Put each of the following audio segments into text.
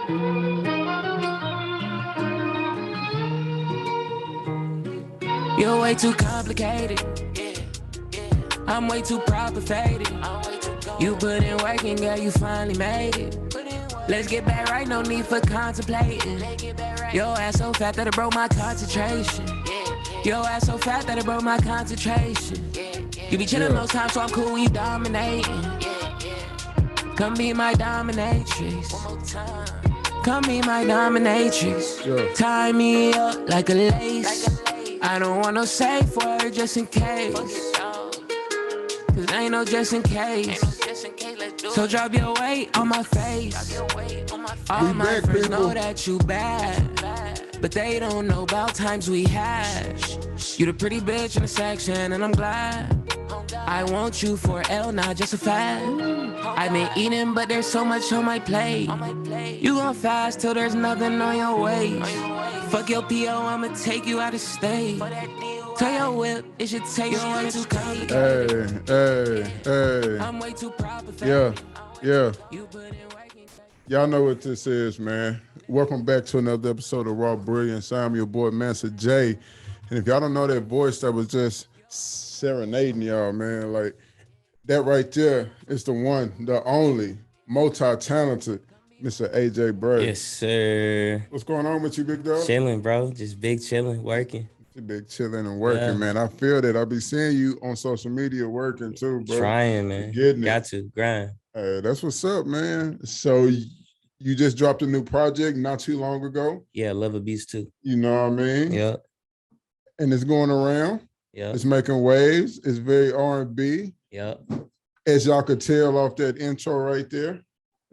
You're way too complicated. I'm way too proper faded. You put in work and girl, you finally made it. Let's get back right, no need for contemplating. Your ass so fat that it broke my concentration. Your ass so fat that it broke my concentration. You be chillin' most times, so I'm cool when you dominating. Come be my dominatrix. Come be my dominatrix. Tie me up like a lace. I don't want no safe word just in case. Cause ain't no just in case. So drop your weight on my face. All my friends know that you bad, but they don't know about times we had. You the pretty bitch in the section, and I'm glad. I want you for L, not just a fad. I've been eating, but there's so much on my plate. You gon' fast till there's nothing on your waist. Fuck your PO, I'ma take you out of state. Tell your whip, it should take you way too complicated. Hey. I'm way too proper. Yeah. Y'all know what this is, man. Welcome back to another episode of Raw Brilliance. I'm your boy, Master J. And if y'all don't know that voice that was just serenading y'all, man, like that right there is the one, the only, multi-talented Mr. AJ Bray. Yes, sir. What's going on with you, big dog? Chilling, bro. Just big chilling, working. Big chilling and working, man. I feel that. I'll be seeing you on social media working too, bro. Trying, man. Got to grind. That's what's up, man. So you just dropped a new project not too long ago. Yeah, Love Abuse too. You know what I mean? Yeah. And it's going around. Yeah. It's making waves. It's very R&B. Yeah. As y'all could tell off that intro right there.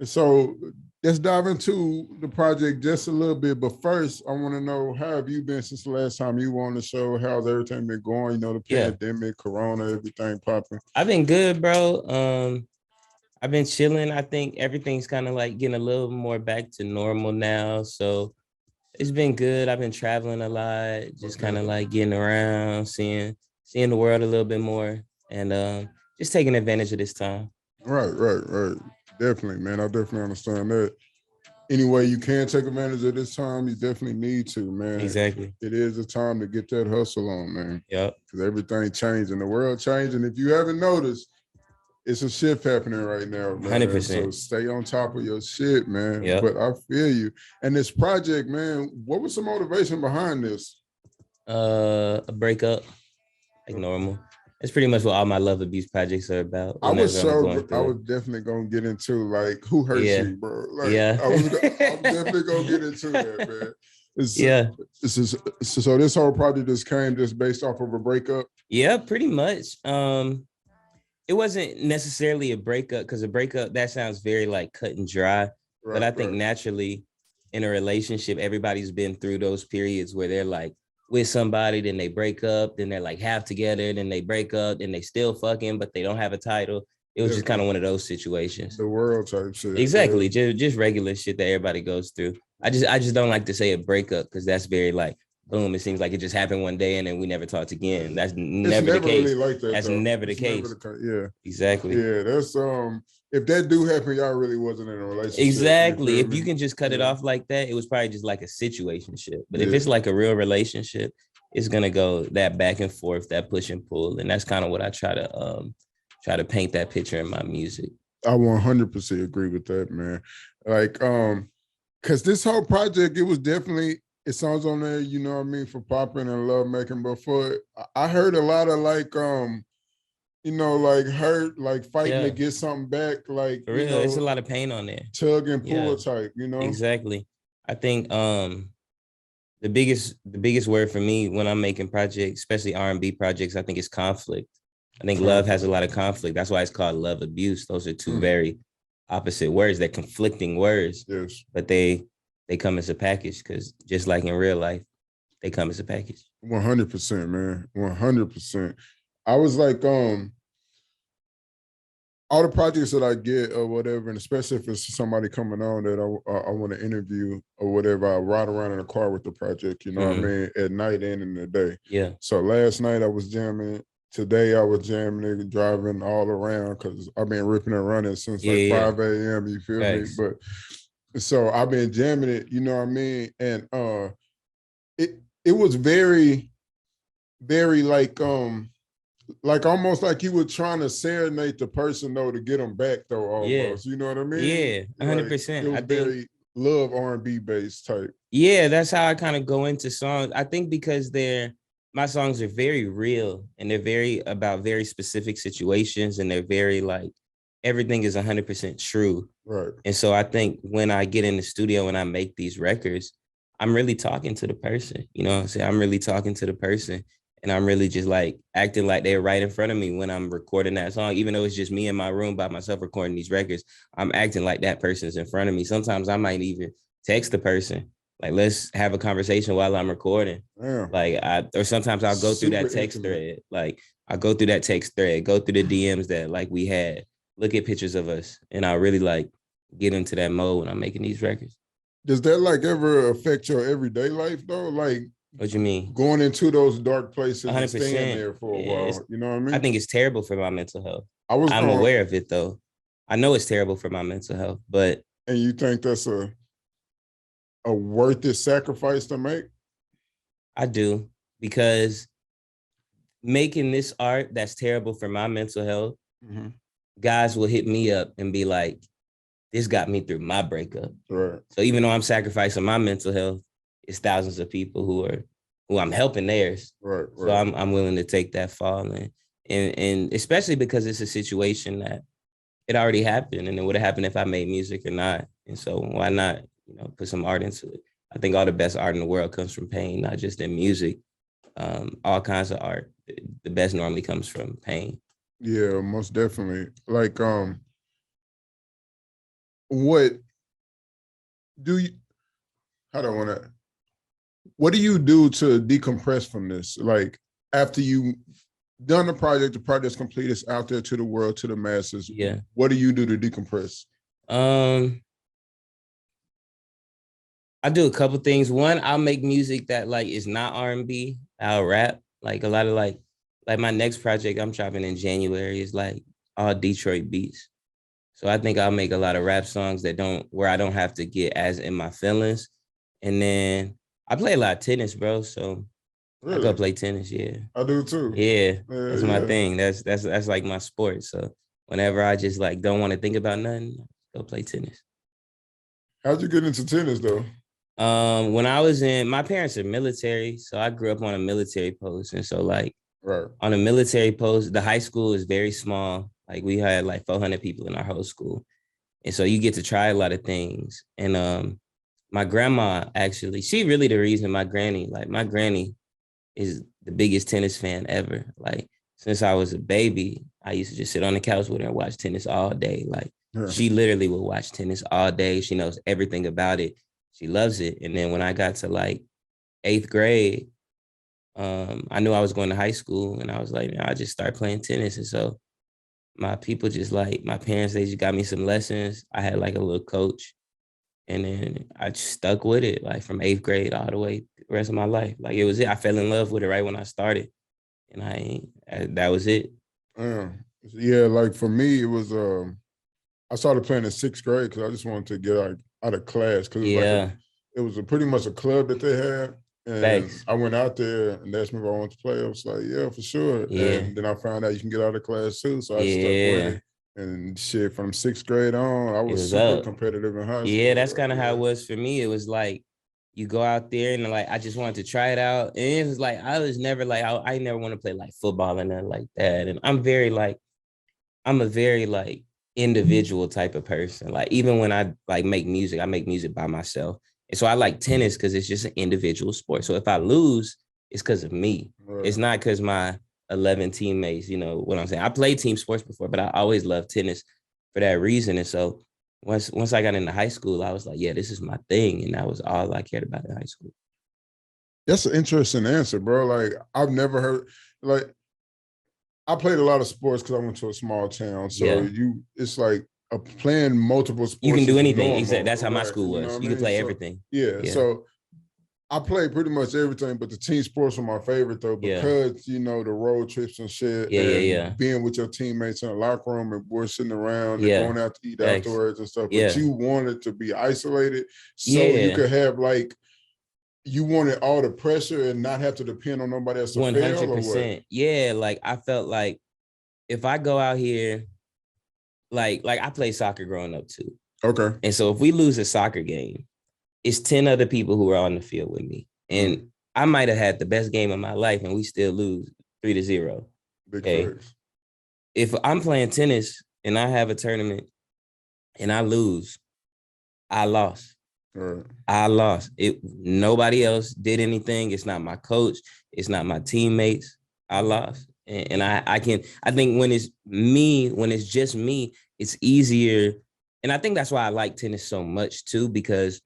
And so let's dive into the project just a little bit. But first, I want to know, how have you been since the last time you were on the show? How's everything been going? You know, the pandemic, Corona, everything popping. I've been good, bro. I've been chilling. I think everything's kind of like getting a little more back to normal now. So it's been good. I've been traveling a lot, just kind of like getting around, seeing the world a little bit more, and just taking advantage of this time. Right. Definitely, man. I definitely understand that. Any way you can take advantage of this time, you definitely need to, man. Exactly. It is a time to get that hustle on, man. Yep. Because everything changing, the world changing. If you haven't noticed, it's a shift happening right now, man. 100%. So stay on top of your shit, man. Yep. But I feel you. And this project, man, what was the motivation behind this? A breakup, like normal. It's pretty much what all my Love Abuse projects are about. I was definitely gonna get into like who hurt you, bro. Like, I'm definitely gonna get into that, man. So this whole project just came just based off of a breakup. Yeah, pretty much. It wasn't necessarily a breakup, because a breakup, that sounds very like cut and dry. But I think naturally in a relationship, everybody's been through those periods where they're like with somebody, then they break up, then they're like half together, then they break up, then they still fucking, but they don't have a title. It was just kind of one of those situations. The world type shit. Exactly. Just regular shit that everybody goes through. I just don't like to say a breakup, because that's very like, boom, it seems like it just happened one day and then we never talked again. That's never the case. Really like that, that's though. never the case. Yeah. Exactly. Yeah, that's if that do happen, y'all really wasn't in a relationship. Exactly. If you can just cut it off like that, it was probably just like a situationship. But if it's like a real relationship, it's gonna go that back and forth, that push and pull. And that's kind of what I try to paint that picture in my music. I 100% agree with that, man. Like, because this whole project, it was definitely, it sounds on there, you know what I mean, for popping and love making. But I heard a lot of like, you know, like hurt, like fighting to get something back, like for real, it's a lot of pain on there. Tug and pull type, you know. Exactly. I think the biggest word for me when I'm making projects, especially R&B projects, I think it's conflict. I think love has a lot of conflict. That's why it's called Love Abuse. Those are two very opposite words. They're conflicting words. Yes. But they come as a package, because just like in real life, they come as a package. 100%, man. 100%. I was like, all the projects that I get or whatever, and especially if it's somebody coming on that I want to interview or whatever, I ride around in a car with the project, you know what I mean, at night and in the day. Yeah. So last night I was jamming. Today I was jamming and driving all around, because I've been ripping and running since like 5 a.m. You feel me? But So I've been jamming it, you know what I mean? And it was very, very like almost like you were trying to serenade the person though to get them back though almost. You know what I mean? Yeah, 100%. It was very love R&B based type. Yeah, that's how I kind of go into songs. I think because my songs are very real and they're very about very specific situations and they're very like everything is 100% true. Right. And so I think when I get in the studio and I make these records, I'm really talking to the person. You know what I'm saying? I'm really talking to the person. And I'm really just like acting like they're right in front of me when I'm recording that song. Even though it's just me in my room by myself recording these records, I'm acting like that person's in front of me. Sometimes I might even text the person, like, let's have a conversation while I'm recording. Yeah. Or sometimes I'll go through that text thread. Like I'll go through that text thread, go through the DMs that like we had, look at pictures of us. And I'll really like get into that mode when I'm making these records. Does that like ever affect your everyday life though? Like, what you mean? Going into those dark places 100%. And staying there for a while. You know what I mean? I think it's terrible for my mental health. I'm aware of it though. I know it's terrible for my mental health, but. And you think that's a worth it sacrifice to make? I do, because making this art that's terrible for my mental health, guys will hit me up and be like, this got me through my breakup. Right. So even though I'm sacrificing my mental health, it's thousands of people who I'm helping theirs. Right. So I'm willing to take that fall and especially because it's a situation that it already happened and it would have happened if I made music or not. And so why not, put some art into it? I think all the best art in the world comes from pain, not just in music. All kinds of art. The best normally comes from pain. Yeah, most definitely. Like, what do you do to decompress from this? Like after you done the project's complete, it's out there to the world, to the masses. Yeah. What do you do to decompress? I do a couple things. One, I'll make music that like is not R&B. I'll rap. Like a lot of like my next project I'm dropping in January is like all Detroit beats. So I think I'll make a lot of rap songs where I don't have to get as in my feelings. And then I play a lot of tennis, bro. So really? I go play tennis. Yeah, I do too. Yeah, that's my thing. That's like my sport. So whenever I just like don't want to think about nothing, go play tennis. How'd you get into tennis though? When I was my parents are military, so I grew up on a military post, and so like on a military post, the high school is very small. Like we had like 400 people in our whole school. And so you get to try a lot of things. And my grandma, actually, she really the reason my granny is the biggest tennis fan ever. Like since I was a baby, I used to just sit on the couch with her and watch tennis all day. Like she literally would watch tennis all day. She knows everything about it. She loves it. And then when I got to like 8th grade, I knew I was going to high school and I was like, I just start playing tennis. And so my people just like, my parents, they just got me some lessons. I had like a little coach and then I just stuck with it, like from 8th grade all the way the rest of my life. Like it was it. I fell in love with it right when I started and that was it. Yeah, like for me, it was, I started playing in 6th grade because I just wanted to get out of class because it was pretty much a club that they had. And thanks. I went out there and asked me if I wanted to play. I was like, yeah, for sure. Yeah. And then I found out you can get out of class too. So I stuck with it. And shit, from 6th grade on, I was super competitive in high school. Yeah, that's kind of how it was for me. It was like, you go out there and like, I just wanted to try it out. And it was like, I was never like, I never want to play like football and nothing like that. And I'm a very like individual type of person. Like even when I like make music, I make music by myself. And so I like tennis because it's just an individual sport. So if I lose, it's because of me. Right. It's not because my 11 teammates, you know what I'm saying? I played team sports before, but I always loved tennis for that reason. And so once I got into high school, I was like, yeah, this is my thing. And that was all I cared about in high school. That's an interesting answer, bro. Like I've never heard, like I played a lot of sports because I went to a small town. So it's like playing multiple sports. You can do anything. Exactly. That's how my school was. You can play everything. Yeah. So I played pretty much everything, but the team sports were my favorite though, because the road trips and shit, and being with your teammates in the locker room and we're sitting around and going out to eat afterwards and stuff. But you wanted to be isolated so you could have you wanted all the pressure and not have to depend on nobody else to 100%. Yeah, like I felt like if I go out here, like I played soccer growing up too. Okay. And so if we lose a soccer game, it's 10 other people who are on the field with me. And I might have had the best game of my life and we still lose 3-0. Big facts. If I'm playing tennis and I have a tournament and I lose, I lost. Right. I lost. Nobody else did anything. It's not my coach. It's not my teammates. I lost. And I think when it's me, when it's just me, it's easier. And I think that's why I like tennis so much too, because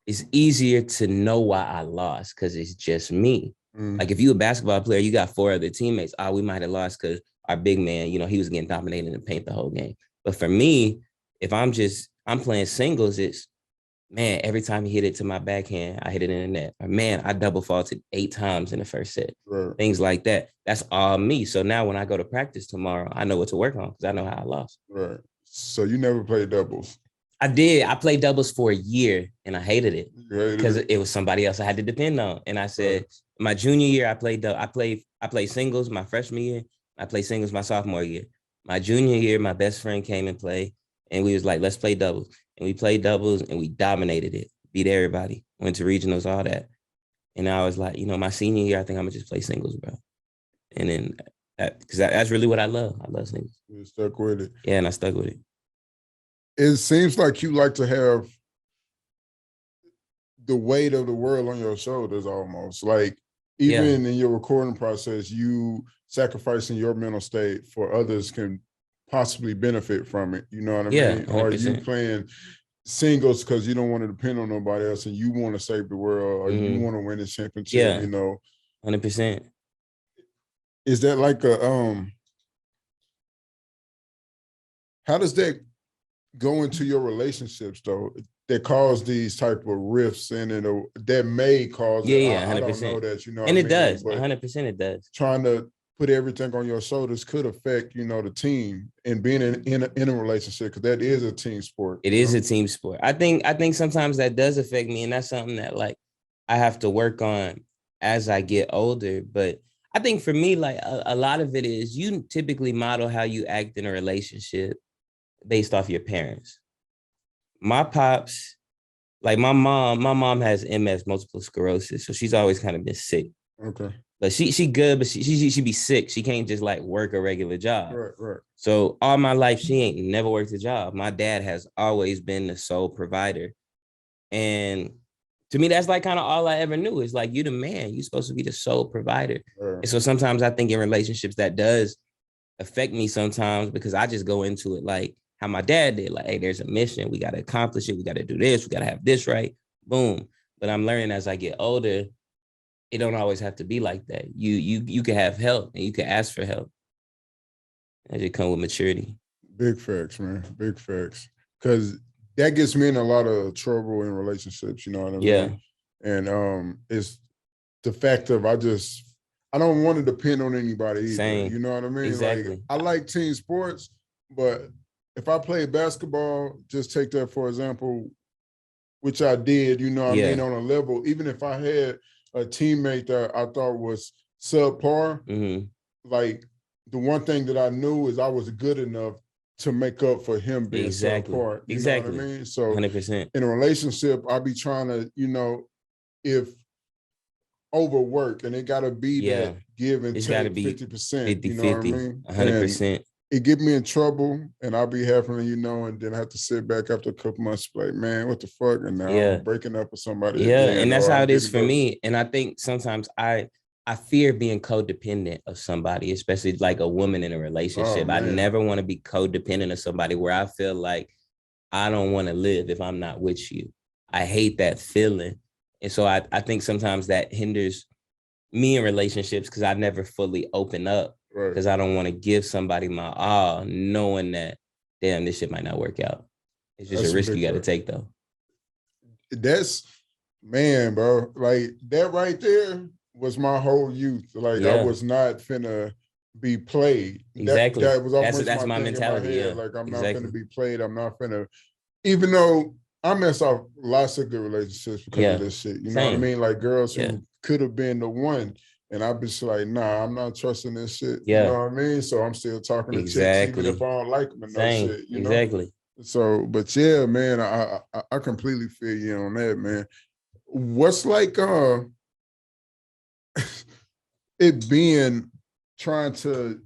it's easier to know why I lost because it's just me. Like if you're a basketball player, you got 4 other teammates. We might have lost because our big man, he was getting dominated in the paint the whole game. But for me, if I'm playing singles, it's, man, every time he hit it to my backhand, I hit it in the net. Or, man, I double faulted 8 times in the first set. Right. Things like that. That's all me. So now when I go to practice tomorrow, I know what to work on because I know how I lost. Right. So you never played doubles? I did. I played doubles for a year and I hated it because it was somebody else I had to depend on. And I said, my junior year, I played singles my freshman year. I played singles my sophomore year. My junior year, my best friend came and played, and we was like, let's play doubles. And we played doubles and we dominated it, beat everybody, went to regionals, all that. And I was like, my senior year, I think I'm gonna just play singles, bro. And then because that's really what I love. I love singles. You stuck with it. Yeah, and I stuck with it. It seems like you like to have the weight of the world on your shoulders almost. Like even in your recording process, you sacrificing your mental state for others can possibly benefit from it. You know what I mean? 100%. Or you playing singles because you don't want to depend on nobody else and you want to save the world or you want to win the championship, 100%. Is that like how does that go into your relationships though, that cause these type of rifts and that may cause 100%. I don't know that, and it does, 100% it does. Trying to put everything on your shoulders could affect, the team and being in a relationship, because that is a team sport. It is a team sport. I think sometimes that does affect me, and that's something that like I have to work on as I get older. But I think for me, like a lot of it is you typically model how you act in a relationship based off your parents. My pops, like my mom has MS, multiple sclerosis, so she's always kind of been sick. Okay. But she good, but she be sick. She can't just like work a regular job. Right. So all my life, she ain't never worked a job. My dad has always been the sole provider. And to me, that's like kind of all I ever knew. Is like, you the man, you're supposed to be the sole provider. Right. And so sometimes I think in relationships that does affect me sometimes because I just go into it like how my dad did. Like, hey, there's a mission. We got to accomplish it. We got to do this. We got to have this right. Boom. But I'm learning as I get older, it don't always have to be like that. You can have help and you can ask for help. That just come with maturity. Big facts, man. Big facts. Because that gets me in a lot of trouble in relationships, you know what I mean? Yeah. And it's the fact of I don't want to depend on anybody either. Same. You know what I mean? Exactly. Like, I like team sports, but if I play basketball, just take that for example, which I did, you know what I mean, on a level, even if I had a teammate that I thought was subpar, like the one thing that I knew is I was good enough to make up for him being subpar. You know what I mean? So 100%. In a relationship, I be trying to, if overwork, and it gotta be that give and it's take gotta be 50%. You know what I mean? 100%. It get me in trouble, and I'll be having, and then I have to sit back after a couple months, like, man, what the fuck? And now I'm breaking up with somebody. Again, and that's how it is for me. And I think sometimes I fear being codependent of somebody, especially like a woman in a relationship. I never want to be codependent of somebody where I feel like I don't want to live if I'm not with you. I hate that feeling. And so I think sometimes that hinders me in relationships because I never fully open up. Because I don't want to give somebody my all, knowing that, damn, this shit might not work out. It's just a risk you got to take, though. That's Man, bro, like that right there was my whole youth. Like I Yeah, was not finna be played. exactly. That was almost That's my my thing in my mentality. head. Yeah, Like I'm not finna exactly. be played. I'm not finna, even though I mess off lots of good relationships because of Yeah, this shit. You know what I same. mean? Like girls Yeah, who could have been the one. And I've been just like, nah, I'm not trusting this shit. You yeah, know what I mean? So I'm still talking to chicks, even if exactly. I don't like them and no Same, shit, you know? exactly. So, but yeah, man, I completely feel you on that, man. What's like it being trying to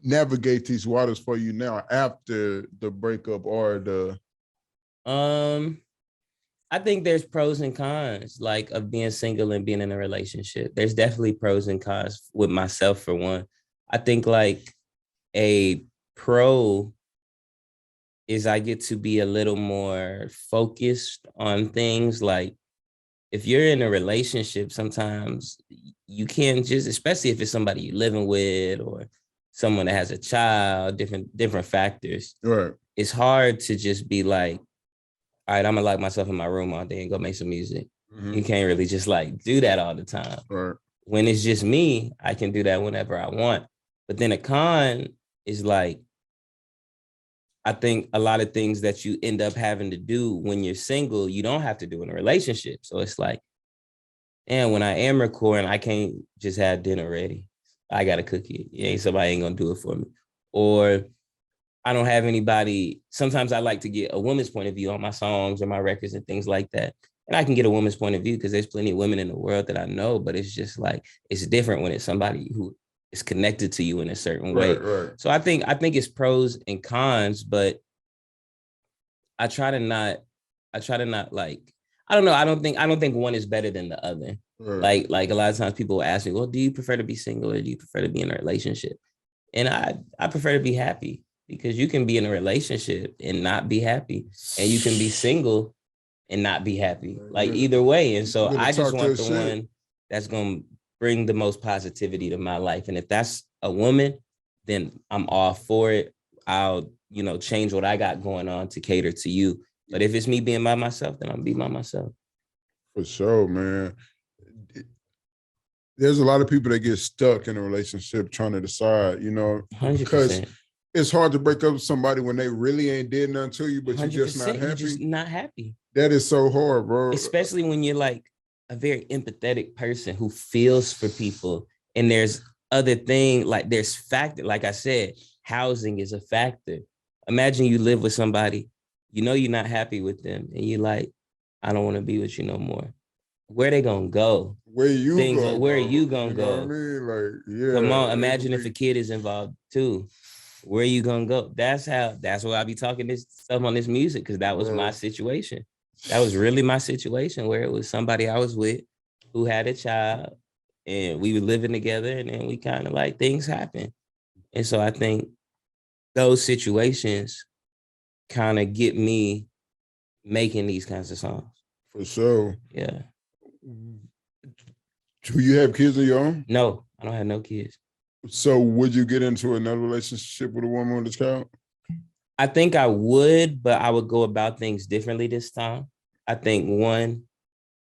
navigate these waters for you now after the breakup or the Um, I think there's pros and cons, like of being single and being in a relationship. There's definitely pros and cons with myself for one. I think like a pro is I get to be a little more focused on things. Like if you're in a relationship, sometimes you can't just, especially if it's somebody you're living with or someone that has a child, different factors. right. It's hard to just be like, all right, I'm gonna lock myself in my room all day and go make some music. Mm-hmm. You can't really just like do that all the time. Right. When it's just me, I can do that whenever I want. But then a con is like, I think a lot of things that you end up having to do when you're single, you don't have to do in a relationship. So it's like, and when I am recording, I can't just have dinner ready. I gotta cook it. Somebody ain't gonna do it for me. Or I don't have anybody. Sometimes I like to get a woman's point of view on my songs or my records and things like that. And I can get a woman's point of view because there's plenty of women in the world that I know, but it's just like it's different when it's somebody who is connected to you in a certain way. Right. So I think it's pros and cons, but I try to not like I don't know. I don't think one is better than the other. Right. Like a lot of times people will ask me, well, do you prefer to be single or do you prefer to be in a relationship? And I prefer to be happy because you can be in a relationship and not be happy. And you can be single and not be happy. Like either way. And so I just want the one that's gonna bring the most positivity to my life. And if that's a woman, then I'm all for it. I'll, change what I got going on to cater to you. But if it's me being by myself, then I'm be by myself. For sure, man. There's a lot of people that get stuck in a relationship trying to decide, 100%. because it's hard to break up with somebody when they really ain't did nothing to you, but you're just not happy. You're just not happy. That is so hard, bro. Especially when you're like a very empathetic person who feels for people. And there's other thing, like there's factor. Like I said, housing is a factor. Imagine you live with somebody, you're not happy with them, and you like, I don't want to be with you no more. Where they gonna go? Where you Things gonna like, where go? are you gonna go? Know what I mean? Like, yeah. Come on, imagine if a kid is involved too. Where are you gonna go? That's why I be talking this stuff on this music, because that was my situation. That was really my situation, where it was somebody I was with who had a child and we were living together, and then we kind of like things happen. And so I think those situations kind of get me making these kinds of songs. For sure. Yeah. Do you have kids of your own? No, I don't have no kids. So would you get into another relationship with a woman with a child? I think I would, but I would go about things differently this time. I think one,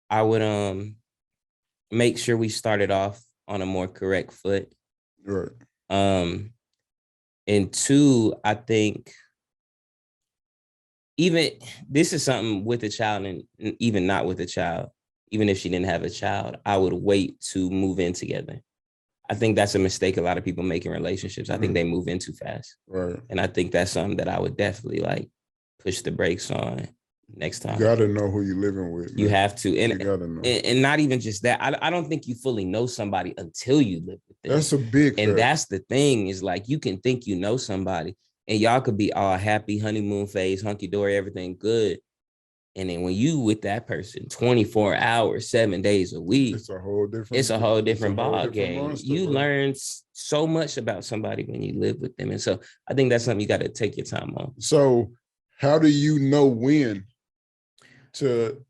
I would make sure we started off on a more correct foot. Right. And two, I think even this is something with a child and even not with a child, even if she didn't have a child, I would wait to move in together. I think that's a mistake a lot of people make in relationships. I think they move in too fast. Right. And I think that's something that I would definitely like push the brakes on next time. You gotta know who you're living with. Man. You have to. And, you gotta know. And not even just that. I don't think you fully know somebody until you live with them. That's a big And fact. that's the thing, is like you can think you know somebody and y'all could be all happy, honeymoon phase, hunky-dory, everything good. And then when you with that person 24 hours, 7 days a week, it's a whole different ball game. Monster, you learn so much about somebody when you live with them. And so I think that's something you got to take your time on. So how do you know when to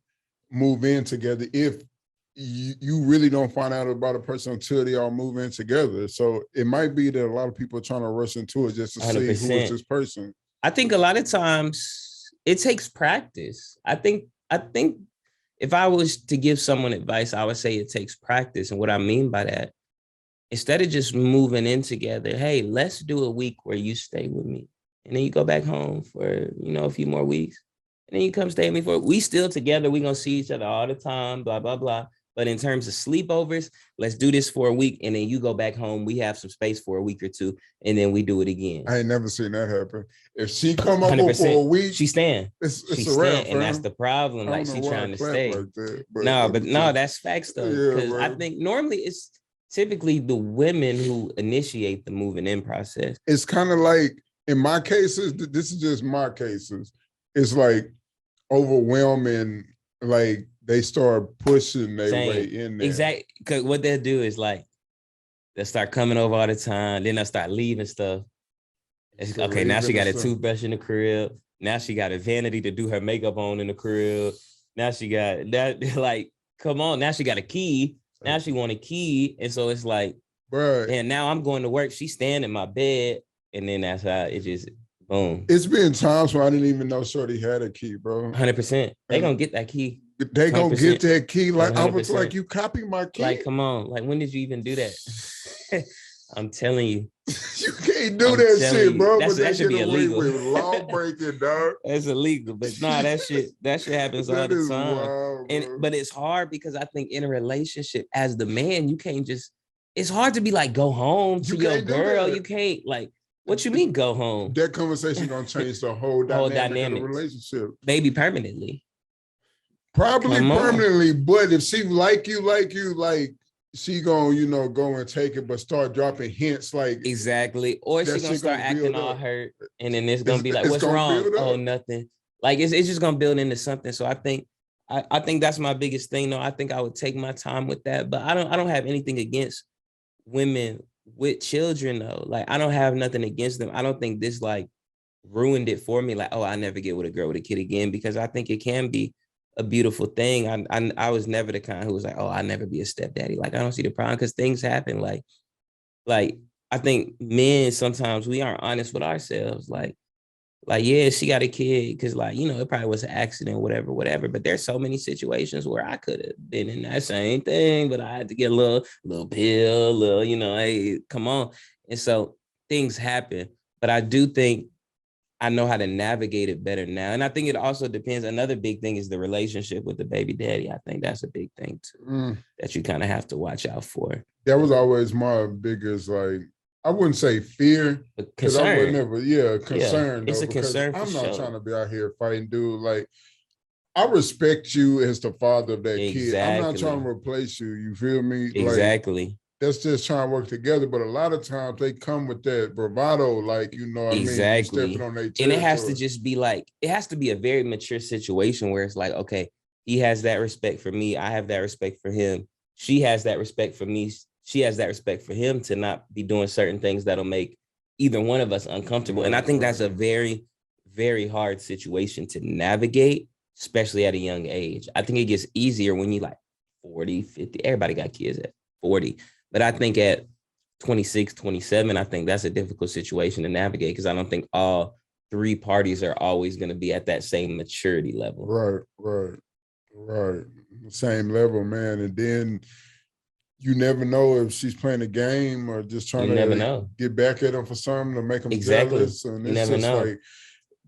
move in together if you really don't find out about a person until they all move in together? So it might be that a lot of people are trying to rush into it just to 100%. See who is this person. I think a lot of times it takes practice. I think if I was to give someone advice, I would say it takes practice. And what I mean by that, instead of just moving in together, hey, let's do a week where you stay with me. And then you go back home for, a few more weeks. And then you come stay with me we still together. We're going to see each other all the time, blah, blah, blah. But in terms of sleepovers, let's do this for a week. And then you go back home. We have some space for a week or two. And then we do it again. I ain't never seen that happen. If she come up for a week, she's staying. It's a wrap, and that's the problem. Like she's trying to stay. Like that, that's facts though. Because I think normally it's typically the women who initiate the moving in process. It's kind of like, in my cases, this is just my cases. It's like overwhelming, like they start pushing their way in there. Exactly. Because what they'll do is like, they'll start coming over all the time. Then they'll start leaving stuff. Okay, now she got a toothbrush in the crib. Now she got a vanity to do her makeup on in the crib. Now she got that, like, come on. Now she got a key. Now she want a key. And so it's like, right. And now I'm going to work. She's staying in my bed. And then that's how it just, boom. It's been times where I didn't even know Shorty had a key, bro. 100%. They gonna get that key. They gonna get that key. Like 100%. I was like, you copy my key. Like, come on. Like, when did you even do that? I'm telling you. You can't do that shit, bro. That should be illegal. Law breaking, dog. That's illegal. But nah, that shit happens all the time. Wild, but it's hard because I think in a relationship, as the man, you can't just. It's hard to be like, go home to your girl. You can't like. What you mean go home? That conversation gonna change the whole dynamic of the relationship. Maybe permanently. Probably permanently, but if she like you, she gonna, go and take it, but start dropping hints like exactly. Or she gonna start acting all hurt, and then it's gonna be like, what's wrong? Oh, nothing. Like it's just gonna build into something. So I think that's my biggest thing. though. I think I would take my time with that, but I don't have anything against women with children though. Like I don't have nothing against them. I don't think this like ruined it for me. Like, oh, I never get with a girl with a kid again, because I think it can be a beautiful thing. I was never the kind who was like, oh, I never be a stepdaddy. Like I don't see the problem, because things happen. Like I think men sometimes we aren't honest with ourselves. Like yeah, she got a kid because it probably was an accident, whatever. But there's so many situations where I could have been in that same thing, but I had to get a little pill, hey, come on. And so things happen, but I do think I know how to navigate it better now. And I think it also depends. Another big thing is the relationship with the baby daddy. I think that's a big thing too, that you kind of have to watch out for. That was always my biggest, I wouldn't say fear, because I would never, concern. It's a concern. I'm not trying to be out here fighting, dude. Like, I respect you as the father of that kid. I'm not trying to replace you. You feel me? Exactly. That's just trying to work together. But a lot of times they come with that bravado, exactly. Stepping on their territory. And it has to just be it has to be a very mature situation where it's like, okay, he has that respect for me. I have that respect for him. She has that respect for me. She has that respect for him to not be doing certain things that'll make either one of us uncomfortable. And I think that's a very, very hard situation to navigate, especially at a young age. I think it gets easier when you're 40, 50. Everybody got kids at 40. But I think at 26, 27, I think that's a difficult situation to navigate, because I don't think all three parties are always going to be at that same maturity level. Right. Same level, man. And then you never know if she's playing a game or just trying to get back at them for something to make them jealous. And you never know.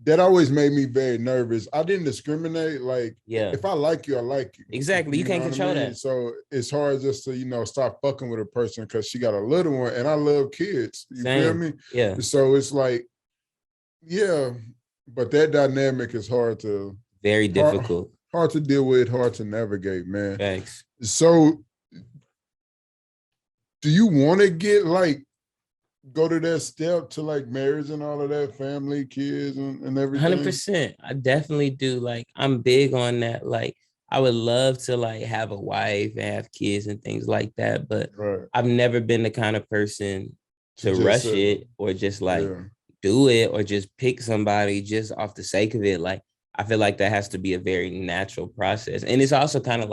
That always made me very nervous. I didn't discriminate. If I like you, I like you. Exactly. You can't control that. So it's hard just to, stop fucking with a person because she got a little one, and I love kids. You feel me? Yeah. So it's but that dynamic is very difficult. Hard to deal with, hard to navigate, man. Thanks. So do you want to get go to that step to marriage and all of that, family, kids and everything? 100%. I definitely do. I'm big on that. I would love to have a wife and have kids and things like that, but I've never been the kind of person to rush it or just do it or just pick somebody just off the sake of it. I feel like that has to be a very natural process. And it's also kind of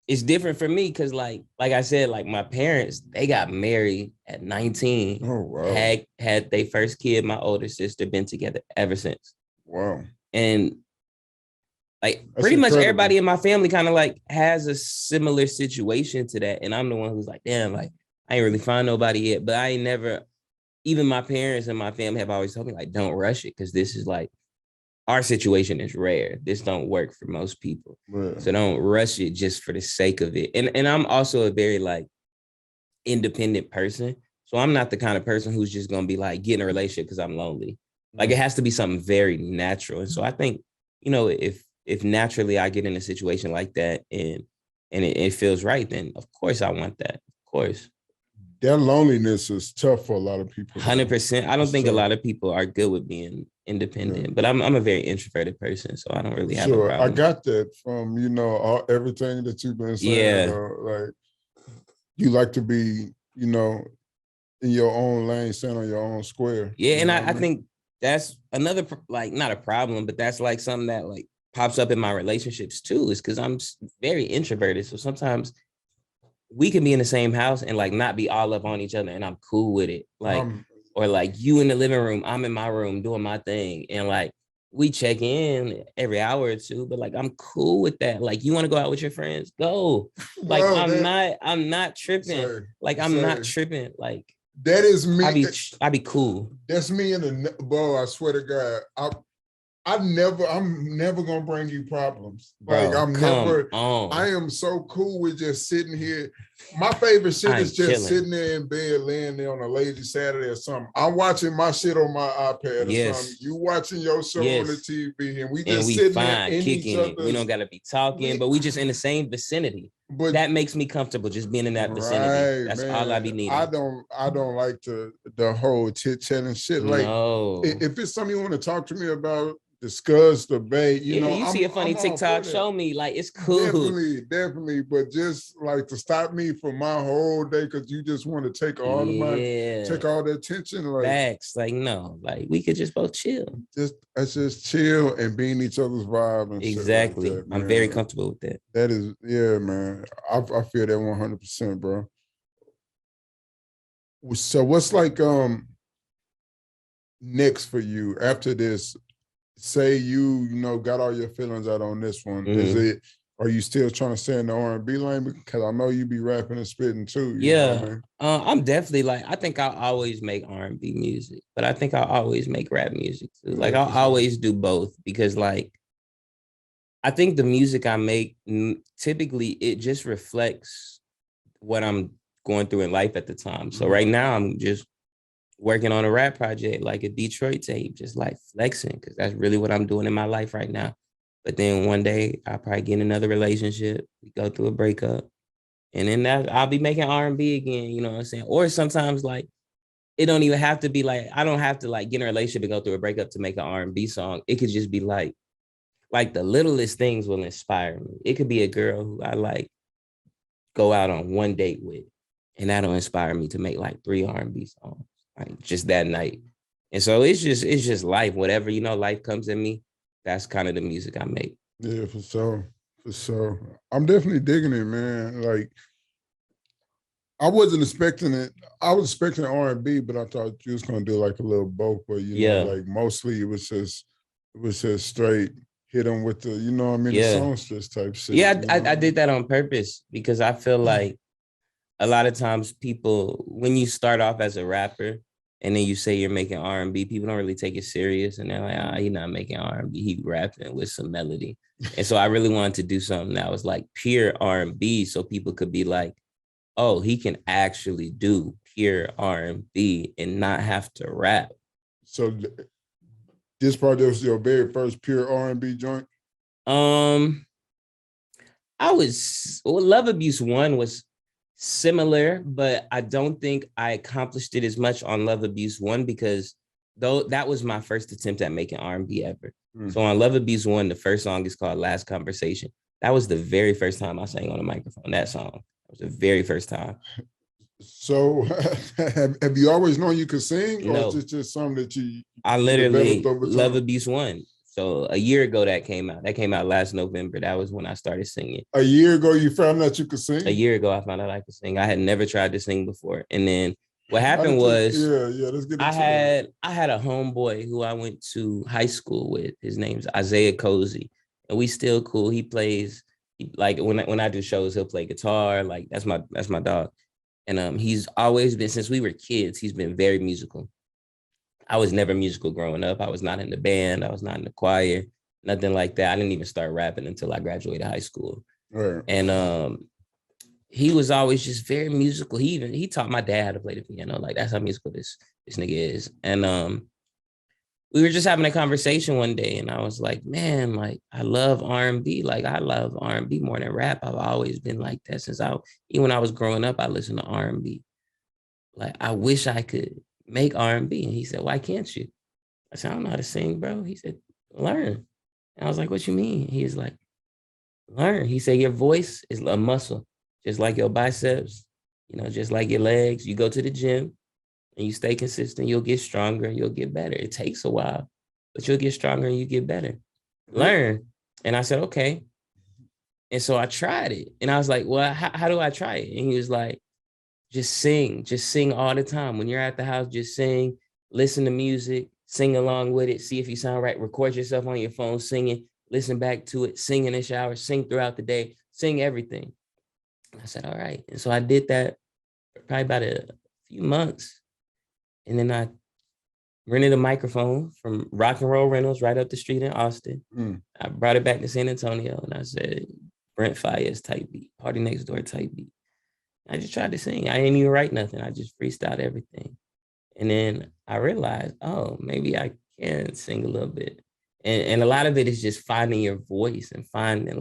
it's different for me because like I said, my parents, they got married at 19. Oh, wow. Had their first kid, my older sister, been together ever since. Wow. And Like That's pretty much incredible. everybody in my family kind of like has a similar situation to that. And I'm the one who's like, damn, like I ain't really find nobody yet. But I ain't never, even my parents and my family have always told me like, don't rush it. Cause this is like, our situation is rare. This don't work for most people. Right. So don't rush it just for the sake of it. And I'm also a very like independent person. So I'm not the kind of person who's just going to be like, get in a relationship because I'm lonely. Like it has to be something very natural. And so I think, you know, if naturally I get in a situation like that and it feels right, then of course I want that. Of course. That loneliness is tough for a lot of people. 100%. I don't think tough. A lot of people are good with being independent, but I'm a very introverted person, so I don't really have a problem. I got that from, you know, everything that you've been saying. Yeah. Like you like to be, you know, in your own lane, stand on your own square. Yeah, and I think that's another, like, not a problem, but that's like something that like pops up in my relationships too, is because I'm very introverted. So sometimes we can be in the same house and like not be all up on each other, and I'm cool with it. Like, or like you in the living room, I'm in my room doing my thing, and like we check in every hour or two, but like I'm cool with that. Like, you want to go out with your friends, go. Like, bro, I'm not tripping. Sorry, like I'm not tripping. Like that is me. I be cool. That's me in the bro. I swear to God, I'm never gonna bring you problems. Like bro, I am so cool with just sitting here. My favorite shit is just chilling, sitting there in bed, laying there on a lazy Saturday or something. I'm watching my shit on my iPad or something. You watching your show on the TV, and we just sitting there in kicking it. We don't gotta be talking, but we just in the same vicinity. But that makes me comfortable, just being in that vicinity. That's man. All I be needing. I don't like the whole chit chat and shit. Like, if it's something you want to talk to me about, discuss, debate, you know. You see a funny TikTok, show me. Like, it's cool. Definitely. But just like to stop me for my whole day because you just want to take all take all the attention. Like facts. Like, no, like we could just both chill. Let's just chill and be in each other's vibe and exactly. Shit like that, I'm very comfortable with that. That is, yeah, man. I feel that 100%, bro. So what's like next for you after this? Say you know got all your feelings out on this one. Mm-hmm. Are you still trying to stay in the R&B lane? Because I know you be rapping and spitting too. You know what I mean? I'm definitely like, I think I'll always make R&B music, but I think I'll always make rap music too. Like I'll always do both because like, I think the music I make, typically it just reflects what I'm going through in life at the time. So right now I'm just working on a rap project, like a Detroit tape, just like flexing, because that's really what I'm doing in my life right now. But then one day I'll probably get in another relationship, we go through a breakup, and then I'll be making R&B again, you know what I'm saying? Or sometimes like, it don't even have to be like, I don't have to like get in a relationship and go through a breakup to make an R&B song. It could just be like the littlest things will inspire me. It could be a girl who I like go out on one date with, and that'll inspire me to make like 3 R&B songs. Like just that night. And so it's just life. Whatever, you know, life comes in me, that's kind of the music I make. Yeah, for sure. I'm definitely digging it, man. Like I wasn't expecting it. I was expecting R&B, but I thought you was gonna do like a little both. But you know, like mostly it was just straight hit them with the, you know what I mean, the songstress type shit. Yeah, I did that on purpose because I feel like a lot of times people, when you start off as a rapper and then you say you're making R&B, people don't really take it serious. And they're like, he's not making R&B, he rapping with some melody. And so I really wanted to do something that was like pure R&B so people could be like, oh, he can actually do pure R&B and not have to rap. So this project was your very first pure R&B joint? Love Abuse 1 was similar, but I don't think I accomplished it as much on Love Abuse 1 because though that was my first attempt at making R&B ever. So on Love Abuse 1, the first song is called Last Conversation. That was the very first time I sang on a microphone, that song. That was the very first time. So have you always known you could sing? No. Or is it just something that I literally Love Abuse 1. So a year ago that came out. That came out last November. That was when I started singing. A year ago you found out you could sing? A year ago I found out I could sing. I had never tried to sing before. And then what happened was let's get into that. I had a homeboy who I went to high school with. His name's Isaiah Cozy. and we still cool. He plays like when I do shows, he'll play guitar. Like that's my dog. And he's always been, since we were kids, he's been very musical. I was never musical growing up. I was not in the band. I was not in the choir, nothing like that. I didn't even start rapping until I graduated high school. Right. And he was always just very musical. He taught my dad how to play the piano. Like that's how musical this nigga is. And we were just having a conversation one day, and I was like, man, like I love R&B. Like I love R&B more than rap. I've always been like that since even when I was growing up, I listened to R&B. Like I wish I could make R&B. And he said, why can't you? I said, I don't know how to sing, bro. He said, learn. And I was like, what you mean? He was like, learn. He said, your voice is a muscle, just like your biceps, just like your legs. You go to the gym and you stay consistent, you'll get stronger and you'll get better. It takes a while, but you'll get stronger and you get better. Learn. And I said, okay. And so I tried it. And I was like, well, how do I try it? And he was like, just sing all the time. When you're at the house, just sing, listen to music, sing along with it, see if you sound right, record yourself on your phone singing, listen back to it, sing in the shower, sing throughout the day, sing everything. I said, all right. And so I did that for probably about a few months. And then I rented a microphone from Rock and Roll Rentals right up the street in Austin. I brought it back to San Antonio and I said, Brent Fayez type beat, Party Next Door type beat. I just tried to sing. I didn't even write nothing. I just freestyled everything. And then I realized, oh, maybe I can sing a little bit. And a lot of it is just finding your voice and finding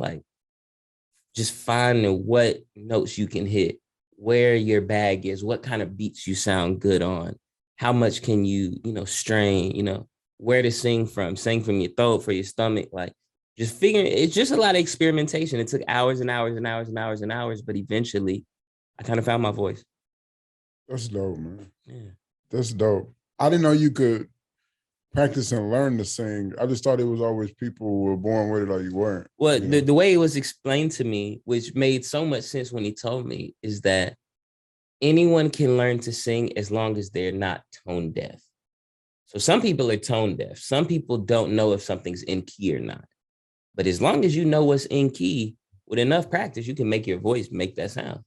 what notes you can hit, where your bag is, what kind of beats you sound good on, how much can you, strain, where to sing from your throat, for your stomach, like just figuring, it's just a lot of experimentation. It took hours and hours and hours and hours and hours, but eventually I kind of found my voice. That's dope, man. Yeah. That's dope. I didn't know you could practice and learn to sing. I just thought it was always people who were born with it or you weren't. Well, the way it was explained to me, which made so much sense when he told me, is that anyone can learn to sing as long as they're not tone deaf. So some people are tone deaf. Some people don't know if something's in key or not. But as long as you know what's in key, with enough practice, you can make your voice make that sound.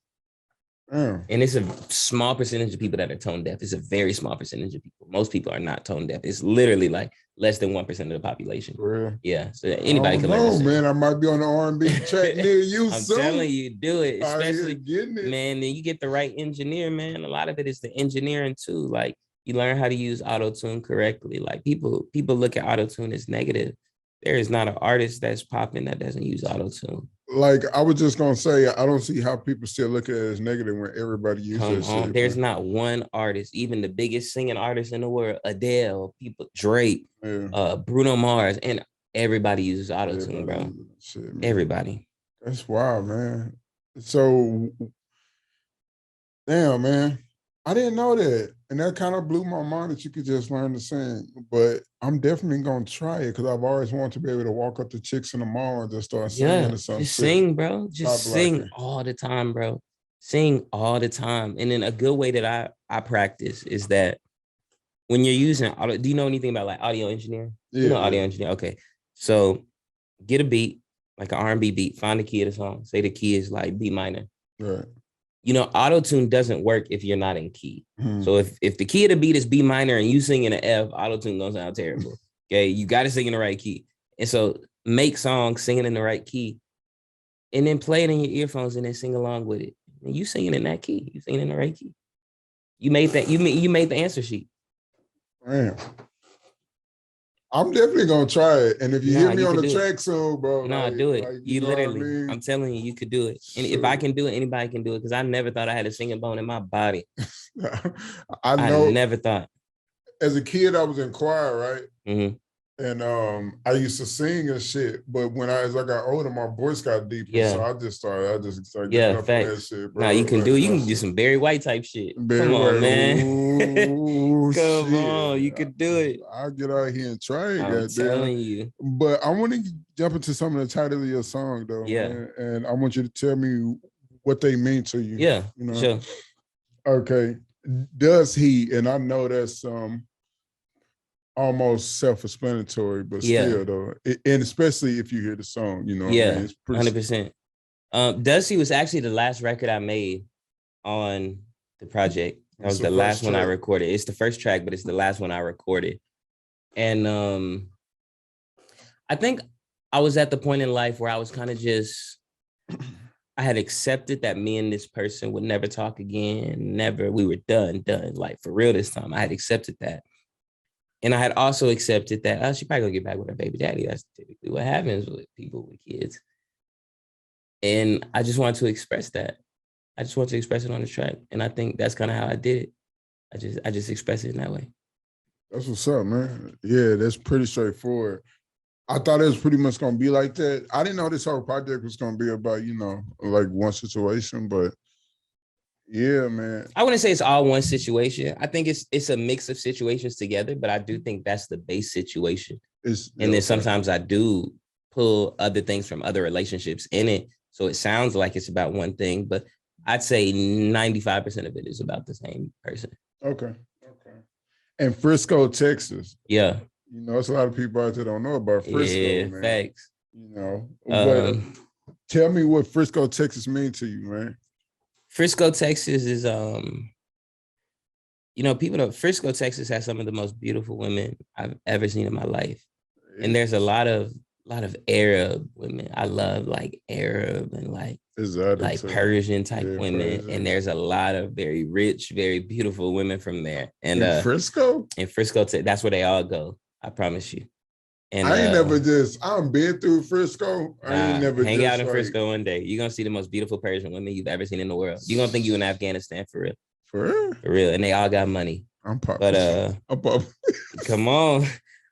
And it's a small percentage of people that are tone deaf. It's a very small percentage of people. Most people are not tone deaf. It's literally like less than 1% of the population. Really? Yeah. So anybody can learn. Oh man, I might be on the R&B track near you I'm soon. telling you, do it. Especially getting it. Man, then you get the right engineer, man. A lot of it is the engineering too. Like you learn how to use auto-tune correctly. Like people look at auto-tune as negative. There is not an artist that's popping that doesn't use auto-tune. Like I was just gonna say, I don't see how people still look at it as negative when everybody uses it. There's not one artist, even the biggest singing artist in the world, Adele, Drake, Bruno Mars, and everybody uses auto-tune, bro. Shit, everybody. That's wild, man. So, damn, man. I didn't know that. And that kind of blew my mind that you could just learn to sing. But I'm definitely going to try it because I've always wanted to be able to walk up to chicks in the mall and just start singing or something. Just sing, bro. Just sing all the time, bro. Sing all the time. And then a good way that I practice is that when you're using audio, do you know anything about like audio engineering? Yeah, audio engineering. Okay. So get a beat, like an R&B beat, find the key of the song. Say the key is like B minor. Right. Auto-tune doesn't work if you're not in key. So if the key of the beat is B minor and you sing in an F, auto-tune gonna sound terrible. Okay, you got to sing in the right key. And so make songs singing in the right key, and then play it in your earphones and then sing along with it. And you singing in that key, you singing in the right key. You made that. You made the answer sheet. Man, I'm definitely gonna try it. And if you hear me on the track soon, bro, do it. You literally, I'm telling you, you could do it. And if I can do it, anybody can do it. Because I never thought I had a singing bone in my body. I know. I never thought. As a kid, I was in choir, right? Mm-hmm. And I used to sing and shit, but as I got older, my voice got deeper. Yeah. So I just started getting up on that shit, bro. Now you can do some Barry White type shit. Come on, man. Come on, you could do it. I'll get out here and try it. I'm telling you. But I want to jump into some of the title of your song, though. Yeah. Man. And I want you to tell me what they mean to you. Yeah. Sure. Okay. Does he? And I know that's almost self-explanatory, but still though, and especially if you hear the song, you know what I mean? It's pretty 100%. Dusty was actually the last record I made on the project. That was the last one I recorded. It's the first track, but it's the last one I recorded. And I think I was at the point in life where I was kind of just, I had accepted that me and this person would never talk again. Never, we were done, like for real this time. I had accepted that. And I had also accepted that she probably gonna get back with her baby daddy. That's typically what happens with people with kids. And I just wanted to express that. I just wanted to express it on the track. And I think that's kind of how I did it. I just expressed it in that way. That's what's up, man. Yeah, that's pretty straightforward. I thought it was pretty much gonna be like that. I didn't know this whole project was gonna be about, you know, like one situation, but yeah, man. I wouldn't say it's all one situation. I think it's a mix of situations together, but I do think that's the base situation. And then sometimes I do pull other things from other relationships in it. So it sounds like it's about one thing, but I'd say 95% of it is about the same person. Okay. And Frisco, Texas. Yeah. You know, it's a lot of people out there don't know about Frisco, man. Facts. You know, but tell me what Frisco, Texas means to you, man. Frisco, Texas is, Frisco, Texas has some of the most beautiful women I've ever seen in my life. And there's a lot of Arab women. I love like Arab and like Persian type women. Persian. And there's a lot of very rich, very beautiful women from there. And in Frisco? In Frisco, that's where they all go. I promise you. And I ain't I've been through Frisco. I ain't never hang out in Frisco one day. You're gonna see the most beautiful Persian women you've ever seen in the world. You're gonna think you in Afghanistan for real. For real? For real. And they all got money. I'm popping. But come on.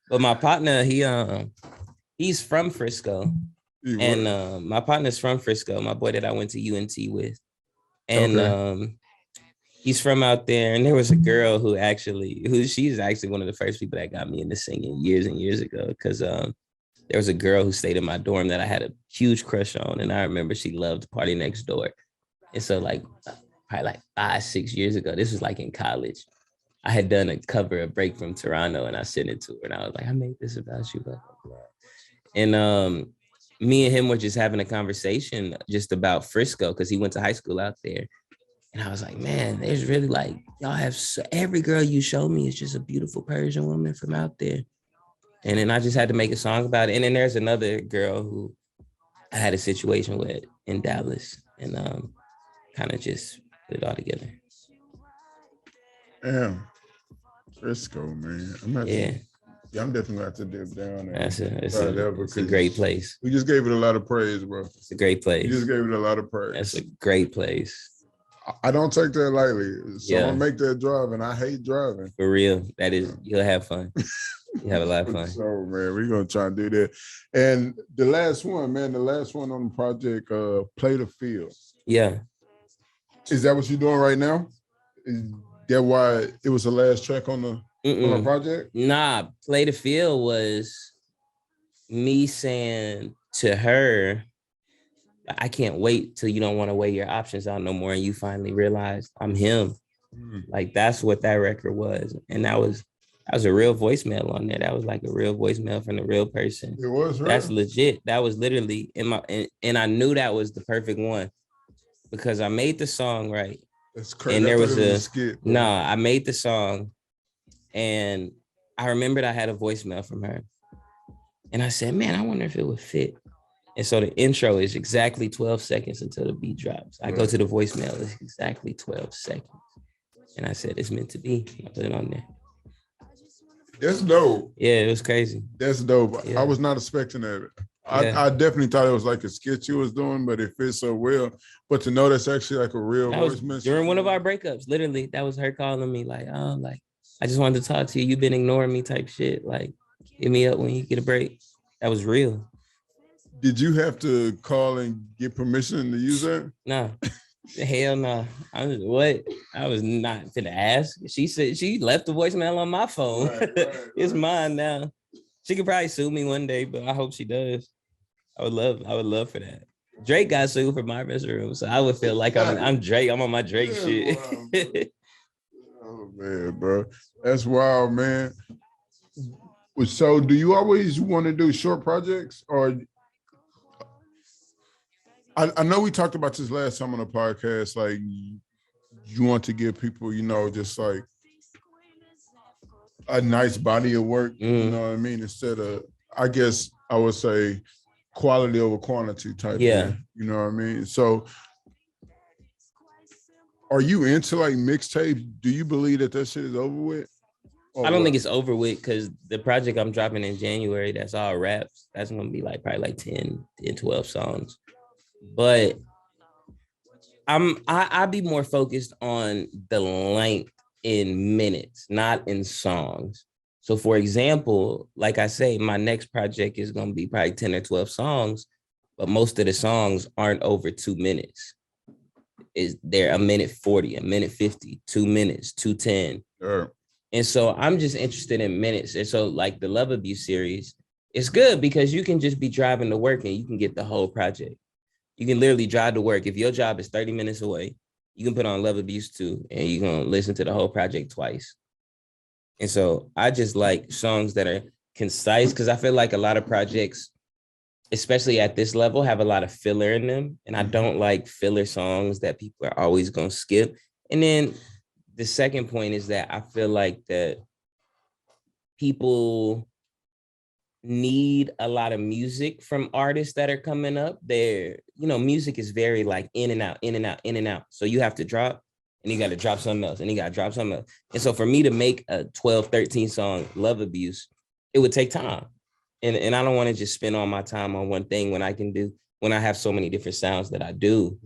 But my partner, he's from Frisco. And my partner's from Frisco, my boy that I went to UNT with. And he's from out there. And there was a girl she's actually one of the first people that got me into singing years and years ago. Because there was a girl who stayed in my dorm that I had a huge crush on. And I remember she loved Party Next Door. And so probably like 5-6 years ago, this was like in college, I had done a cover of Break from Toronto and I sent it to her. And I was like, I made this about you, blah, blah, blah. And me and him were just having a conversation just about Frisco because he went to high school out there. And I was like, man, there's really like, y'all have every girl you show me is just a beautiful Persian woman from out there. And then I just had to make a song about it. And then there's another girl who I had a situation with in Dallas and kind of just put it all together. Damn. Frisco, man. I'm definitely gonna have to dip down there. It's a great place. We just gave it a lot of praise, bro. It's a great place. You just gave it a lot of praise. That's a great place. I don't take that lightly. So I make that drive, and I hate driving. For real. That is, you'll have fun. You have a lot of fun. So, man, we're gonna try and do that. And the last one on the project, Play the Field. Yeah. Is that what you're doing right now? Is that why it was the last track on the project? Nah, Play the Field was me saying to her, I can't wait till you don't want to weigh your options out no more and you finally realize I'm him. Like that's what that record was. And that was a real voicemail on there. That was like a real voicemail from the real person. It was real. That's legit. That was literally and I knew that was the perfect one because I made the song right. That's crazy. And there was a skit. I made the song and I remembered I had a voicemail from her. And I said, man, I wonder if it would fit. And so the intro is exactly 12 seconds until the beat drops. I go to the voicemail, it's exactly 12 seconds. And I said, it's meant to be. I put it on there. That's dope. Yeah, it was crazy. That's dope. Yeah. I was not expecting that. I definitely thought it was like a skit you was doing, but it fits so well. But to know that's actually like a real voice message. During one of our breakups, literally, that was her calling me like, I just wanted to talk to you. You've been ignoring me type shit. Like, hit me up when you get a break. That was real. Did you have to call and get permission to use that? No. Hell no. I was not finna ask. She said she left the voicemail on my phone. It's mine now. She could probably sue me one day, but I hope she does. I would love for that. Drake got sued for my restroom, so I would feel like I'm Drake. I'm on my Drake shit. Oh man, bro. That's wild, man. So do you always want to do short projects, or I know we talked about this last time on the podcast, like you want to give people, just like a nice body of work, you know what I mean? Instead of, I guess I would say, quality over quantity type thing, you know what I mean? So are you into like mixtapes? Do you believe that shit is over with? I don't think it's over with because the project I'm dropping in January, that's all raps. That's going to be like probably like 10, 12 songs. But I'd be more focused on the length in minutes, not in songs. So for example, like I say, my next project is going to be probably 10 or 12 songs, but most of the songs aren't over 2 minutes. They're a minute 40, a minute 50, 2 minutes, 2:10. Sure. And so I'm just interested in minutes. And so like the Love Abuse series, it's good because you can just be driving to work and you can get the whole project. You can literally drive to work. If your job is 30 minutes away, you can put on Love Abuse 2 and you're going to listen to the whole project twice. And so I just like songs that are concise because I feel like a lot of projects, especially at this level, have a lot of filler in them. And I don't like filler songs that people are always going to skip. And then the second point is that I feel like that people need a lot of music from artists that are coming up. Music is very like in and out, in and out, in and out. So you have to drop and you got to drop something else and you got to drop something else. And so for me to make a 12, 13 song Love Abuse, it would take time. And I don't want to just spend all my time on one thing when I have so many different sounds that I do,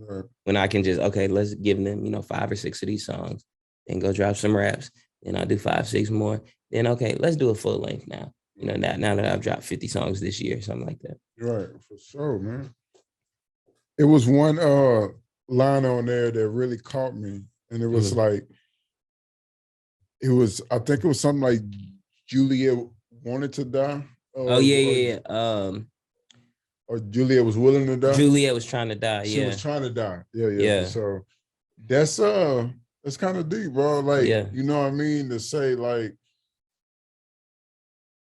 when I can just, okay, let's give them, 5 or 6 of these songs and go drop some raps. Then I'll do 5, 6 more. Then, okay, let's do a full length now. Now that I've dropped 50 songs this year, something like that. Right, for sure, man. It was one line on there that really caught me. And it was like, I think it was something like Juliet wanted to die. Yeah. Or Juliet was willing to die. Juliet was trying to die. She was trying to die. Yeah. So that's kind of deep, bro. Like, you know what I mean? To say like,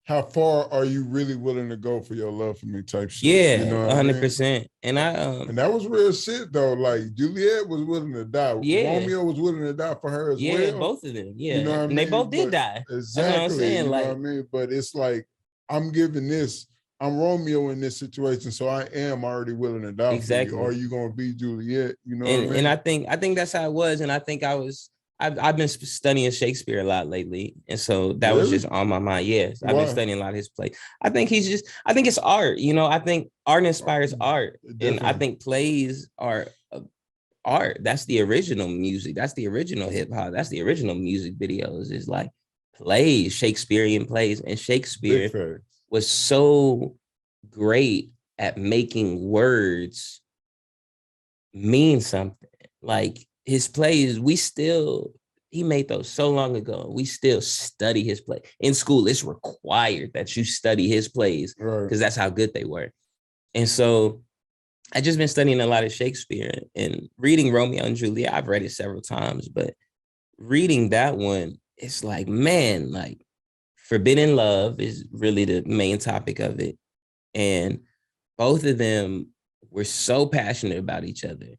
how far are you really willing to go for your love for me type shit? Yeah, you know 100%. And and that was real shit though. Like Juliet was willing to die. Yeah. Romeo was willing to die for her as well. Yeah, both of them. Yeah. You know what I mean? They both did die. Exactly. That's what I'm saying. You know what I mean? But it's like, I'm Romeo in this situation, so I am already willing to die for you. Are you gonna be Juliet? You know what I mean? And I think that's how it was. And I think I've been studying Shakespeare a lot lately. And so that was just on my mind. Yes. I've been studying a lot of his plays. I think it's art. I think art inspires art. Definitely. And I think plays are art. That's the original music. That's the original hip hop. That's the original music videos is like plays, Shakespearean plays. And Shakespeare was so great at making words mean something. Like, his plays, he made those so long ago. We still study his play. In school, it's required that you study his plays because that's how good they were. And so I just been studying a lot of Shakespeare and reading Romeo and Juliet. I've read it several times, but reading that one, it's like, man, like forbidden love is really the main topic of it. And both of them were so passionate about each other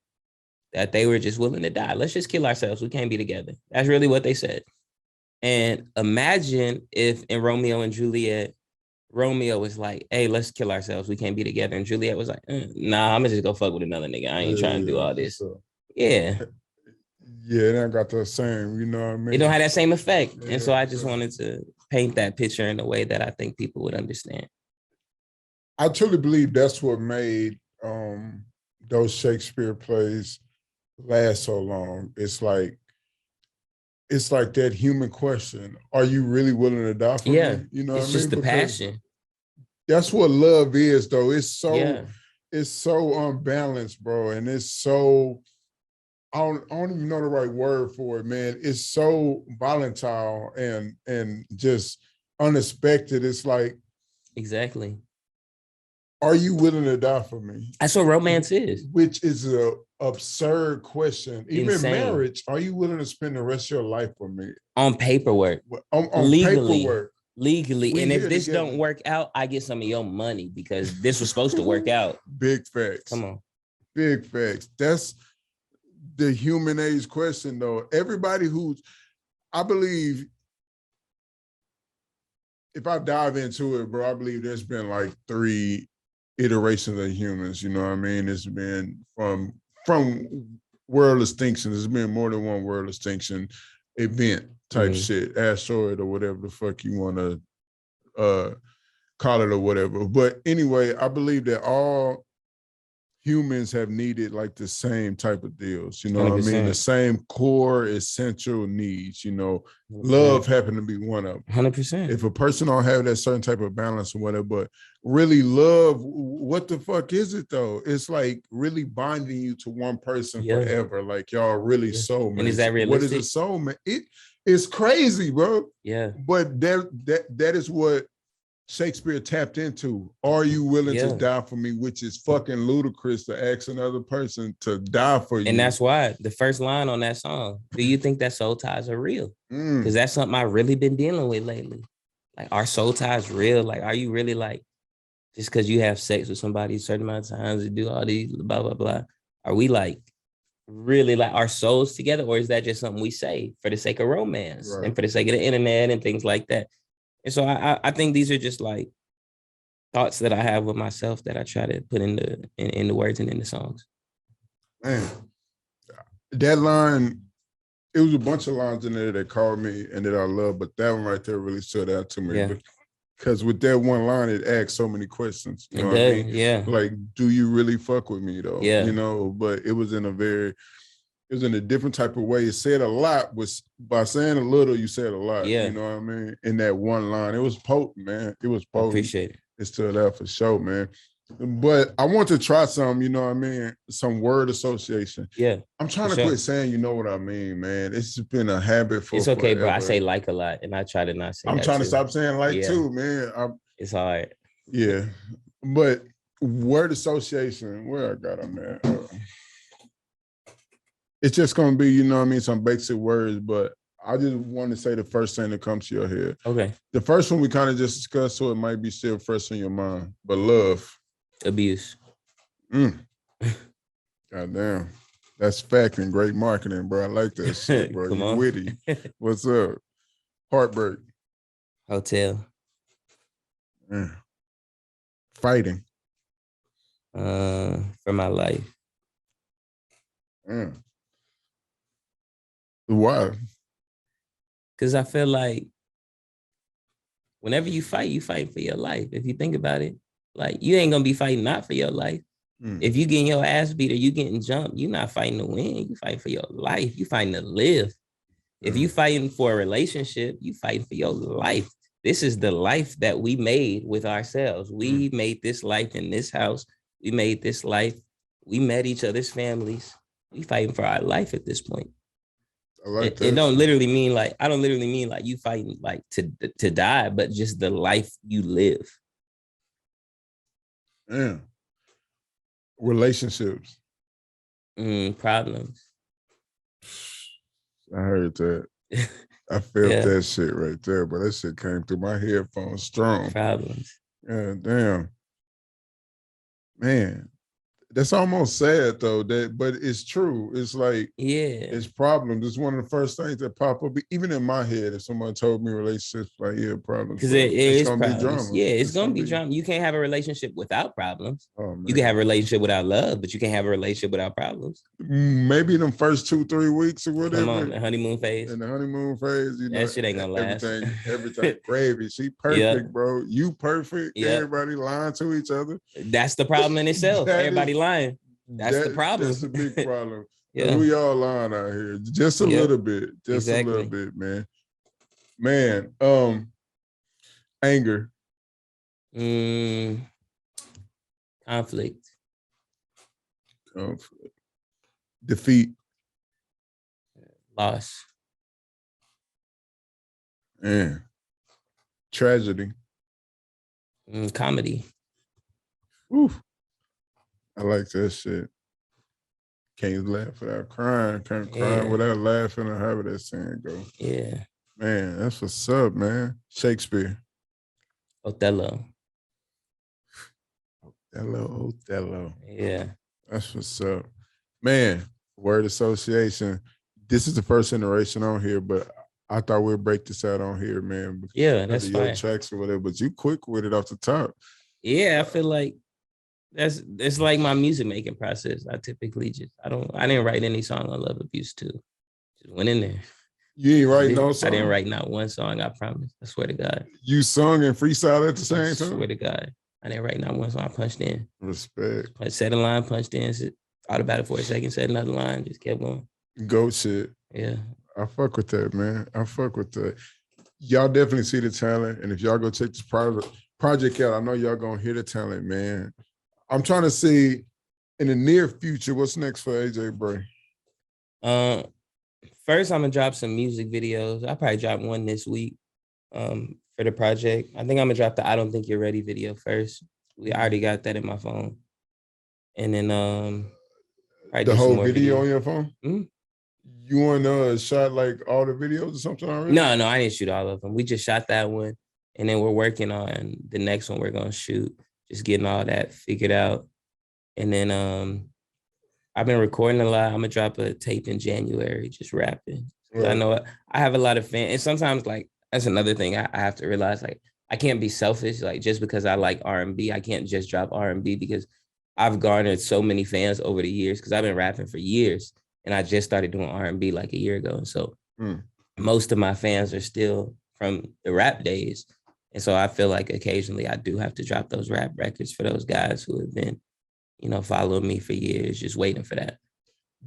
that they were just willing to die. Let's just kill ourselves. We can't be together. That's really what they said. And imagine if in Romeo and Juliet, Romeo was like, hey, let's kill ourselves. We can't be together. And Juliet was like, nah, I'm gonna just go fuck with another nigga. I ain't trying to do all this. So. Yeah. Yeah, it ain't got the same, you know what I mean? It don't have that same effect. And so I just wanted to paint that picture in a way that I think people would understand. I truly believe that's what made those Shakespeare plays last so long. It's like that human question. Are you really willing to die for me? You know what I mean? It's just the passion. That's what love is, though. It's so unbalanced, bro. And it's so, I don't even know the right word for it, man. It's so volatile and just unexpected. It's like, exactly. Are you willing to die for me? That's what romance is. Which is an absurd question. Even insane. Marriage, are you willing to spend the rest of your life with me? On paperwork. On legally. Paperwork. legally. And if this don't work out, I get some of your money because this was supposed to work out. Big facts. Come on. Big facts. That's the human age question, though. Everybody I believe, if I dive into it, bro, I believe there's been like 3 iterations of humans. You know what I mean? It's been from world extinction. There's been more than one world extinction event type shit, asteroid or whatever the fuck you want to call it or whatever. But anyway, I believe that all humans have needed like the same type of deals, you know 100%. What I mean? The same core essential needs, you know, 100%. Love happened to be one of them. 100%. If a person don't have that certain type of balance or whatever, but really love, what the fuck is it though? It's like really binding you to one person forever. Like y'all really soulmates. And is that realistic? What is a soulmate? It's crazy, bro. Yeah. But that is what Shakespeare tapped into. Are you willing to die for me? Which is fucking ludicrous to ask another person to die for you. And that's why the first line on that song, do you think that soul ties are real? Because that's something I've really been dealing with lately. Like, are soul ties real? Like, are you really like, just because you have sex with somebody a certain amount of times and do all these blah, blah, blah, are we like really like our souls together? Or is that just something we say for the sake of romance and for the sake of the internet and things like that? And so I think these are just like thoughts that I have with myself that I try to put in the words and in the songs. Man, that line, it was a bunch of lines in there that called me and that I love, but that one right there really stood out to me. Because with that one line, it asks so many questions. You know what I mean? Yeah. Like, do you really fuck with me though? Yeah. You know, but it was in a different type of way. It said a lot. By saying a little, you said a lot. Yeah. You know what I mean? In that one line. It was potent, man. It was potent. I appreciate it. It stood out for sure, man. But I want to try some, you know what I mean? Some word association. Yeah. I'm trying to quit saying, you know what I mean, man. It's been a habit for It's okay, forever. bro. I say like a lot, and I try to not say I'm that trying too. to stop saying like too, man. It's hard. Yeah. But word association, where I got them at? It's just going to be, you know what I mean, some basic words, but I just want to say the first thing that comes to your head. Okay. The first one we kind of just discussed, so it might be still fresh in your mind, but love. Abuse. Goddamn. That's fact and great marketing, bro. I like that shit, bro. Come You on. witty. What's up? Heartbreak. Hotel. Fighting. For my life. Why? Because I feel like whenever you fight for your life. If you think about it, like you ain't gonna be fighting not for your life. If you getting your ass beat or you getting jumped, you're not fighting to win. You fighting for your life. You fighting to live. If you fighting for a relationship, you fighting for your life. This is the life that we made with ourselves. We made this life in this house. We made this life. We met each other's families. We fighting for our life at this point. I like that. It don't literally mean like, I don't literally mean like you fighting like to die, but just the life you live. Yeah. Relationships. Problems. I heard that. I felt that shit right there, but that shit came through my headphones strong. Problems. Yeah, damn. Man, that's almost sad though, but it's true. It's like, it's problems. It's one of the first things that pop up, even in my head. If someone told me relationships, like, problems. Because it's gonna be drama. Yeah, it's gonna be drama. You can't have a relationship without problems. Oh, you can have a relationship without love, but you can't have a relationship without problems. Maybe them first 2-3 weeks or whatever. Come on, the honeymoon phase. In the honeymoon phase, you know, that shit ain't gonna last. Everything gravy. She perfect, bro. You perfect. Everybody lying to each other. That's the problem in itself. Everybody lying. That's the problem. That's a big problem. We all lying out here. Just a little bit. Just a little bit, man. Man, anger. Conflict. Defeat. Loss. Tragedy. Comedy. Oof. I like that shit. Can't laugh without crying. Can't cry without laughing, or however that saying go. Yeah. Man, that's what's up, man. Shakespeare. Othello. Othello. Yeah. That's what's up. Man, word association. This is the first iteration on here, but I thought we'd break this out on here, man. Yeah, that's your fine. tracks or whatever, but you quick with it off the top. Yeah, I feel like it's like my music making process. I typically I didn't write any song on love abuse too. Just went in there. You ain't write no song? I didn't write not one song, I promise. I swear to God. You sung and freestyle at the same time? I swear to God. I didn't write not one song. I punched in. Respect. I said a line, punched in, thought about it for a second, said another line, just kept going. Goat shit. Yeah. I fuck with that, man. I fuck with that. Y'all definitely see the talent. And if y'all go check this project out, I know y'all gonna hear the talent, man. I'm trying to see in the near future, what's next for AJ Bray? First, I'm gonna drop some music videos. I'll probably drop one this week for the project. I think I'm gonna drop the I Don't Think You're Ready video first. I already got that in my phone. And then the whole video on your phone? Mm-hmm. You shot like all the videos or something already? No, I didn't shoot all of them. We just shot that one. And then we're working on the next one we're gonna shoot. Just getting all that figured out. And then I've been recording a lot. I'm gonna drop a tape in January, just rapping. Right. I know I have a lot of fans. And sometimes like that's another thing I have to realize, like I can't be selfish. Like just because I like R&B, I can't just drop R&B because I've garnered so many fans over the years because I've been rapping for years. And I just started doing R&B like a year ago. And so most of my fans are still from the rap days. And so I feel like occasionally I do have to drop those rap records for those guys who have been, following me for years, just waiting for that.